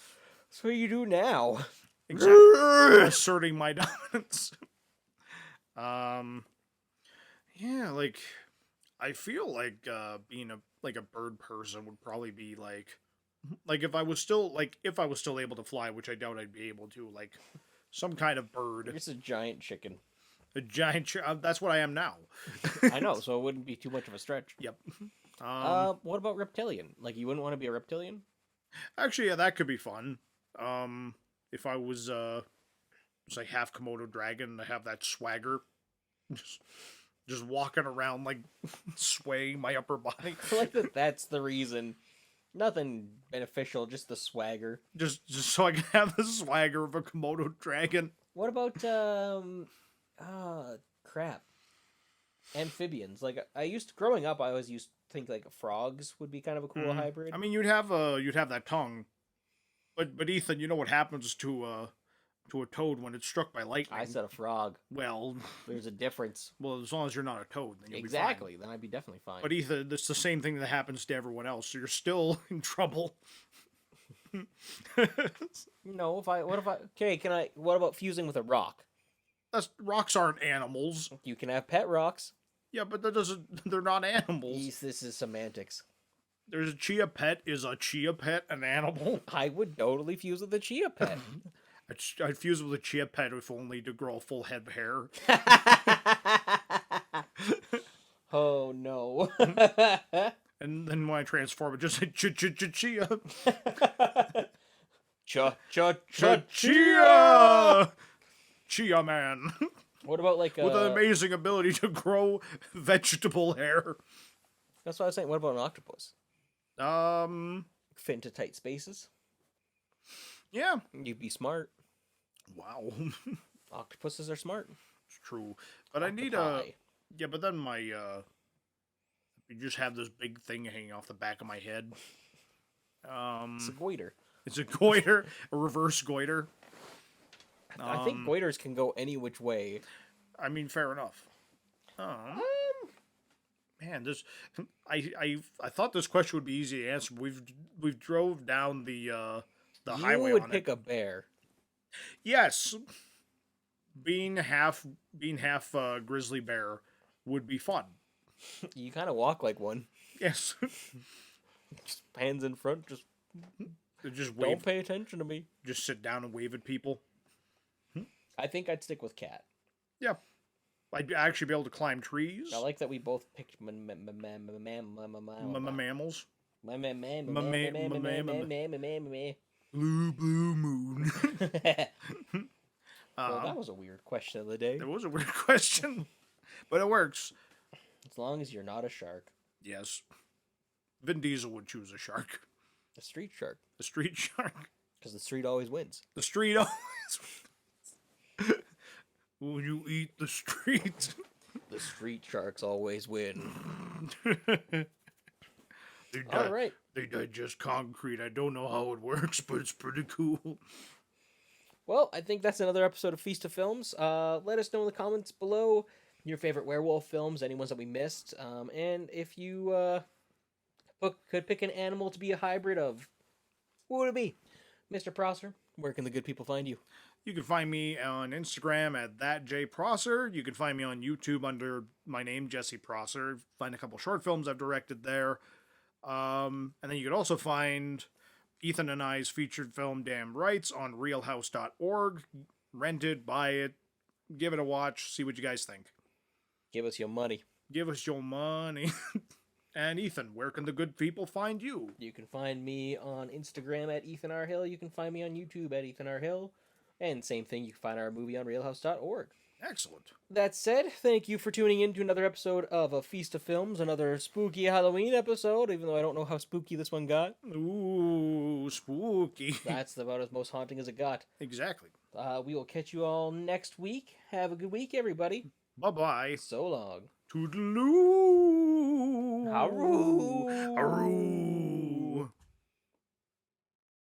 That's what you do now. Exactly. Asserting my dominance. Yeah, like I feel like being a bird person would probably be like if I was still able to fly, which I doubt I'd be able to, like some kind of bird. You're just a giant chicken. A giant that's what I am now. I know, so it wouldn't be too much of a stretch. Yep. What about reptilian? Like, you wouldn't want to be a reptilian? Actually, yeah, that could be fun. If I was like half Komodo dragon, I have that swagger. Just walking around like swaying my upper body. I like that. That's the reason. Nothing beneficial, just the swagger. Just so I can have the swagger of a Komodo dragon. What about crap. Amphibians. Like, growing up, I always used to think like frogs would be kind of a cool hybrid. I mean, you'd have that tongue, but Ethan, you know what happens to a toad when it's struck by lightning? I said a frog. Well, there's a difference. Well, as long as you're not a toad, then you'll exactly. be fine. Then I'd be definitely fine. But Ethan, it's the same thing that happens to everyone else, so you're still in trouble. No, what about fusing with a rock? Rocks aren't animals. You can have pet rocks. Yeah, but they're not animals. This is semantics. There's a chia pet. Is a chia pet an animal? I would totally fuse with a chia pet. I'd fuse with a chia pet if only to grow a full head of hair. Oh no. And then when I transform it, just say chia. Chia! Chia man. What about like with an amazing ability to grow vegetable hair. That's what I was saying. What about an octopus? Fit into tight spaces. Yeah. You'd be smart. Wow. Octopuses are smart. It's true. But I need yeah, but then you just have this big thing hanging off the back of my head. It's a goiter. It's a goiter, a reverse goiter. I think goiters can go any which way. I mean, fair enough. Man, Man, this I thought this question would be easy to answer. We've drove down the highway You would on pick it. a bear. Yes, being half grizzly bear would be fun. You kind of walk like one. Yes, Just hands in front. Just just don't wave, pay attention to me. just sit down and wave at people. I think I'd stick with cat. Yeah, I'd actually be able to climb trees. I like that we both picked mammals. Blue moon. Well, that was a weird question of the day. It was a weird question, but it works. As long as you're not a shark. Yes, Vin Diesel would choose a shark, A street shark. a street shark. Because the street always wins. The street always. Will you eat the street? The street sharks always win. All right. They digest concrete. I don't know how it works, but it's pretty cool. Well, I think that's another episode of Feast of Films. Let us know in the comments below your favorite werewolf films, any ones that we missed. And if you could pick an animal to be a hybrid of, what would it be? Mr. Prosser, where can the good people find you? You can find me on Instagram at thatjprosser. You can find me on YouTube under my name, Jesse Prosser. Find a couple short films I've directed there. And then you can also find Ethan and I's featured film, Damn Rights, on realhouse.org. Rent it, buy it, give it a watch, see what you guys think. Give us your money. Give us your money. And Ethan, where can the good people find you? You can find me on Instagram at Ethan R. Hill. You can find me on YouTube at Ethan R. Hill. And same thing, you can find our movie on realhouse.org. Excellent. That said, thank you for tuning in to another episode of A Feast of Films, another spooky Halloween episode, even though I don't know how spooky this one got. Ooh, spooky. That's about as most haunting as it got. Exactly. We will catch you all next week. Have a good week, everybody. Bye-bye. So long. Toodaloo. Haroo. Haroo.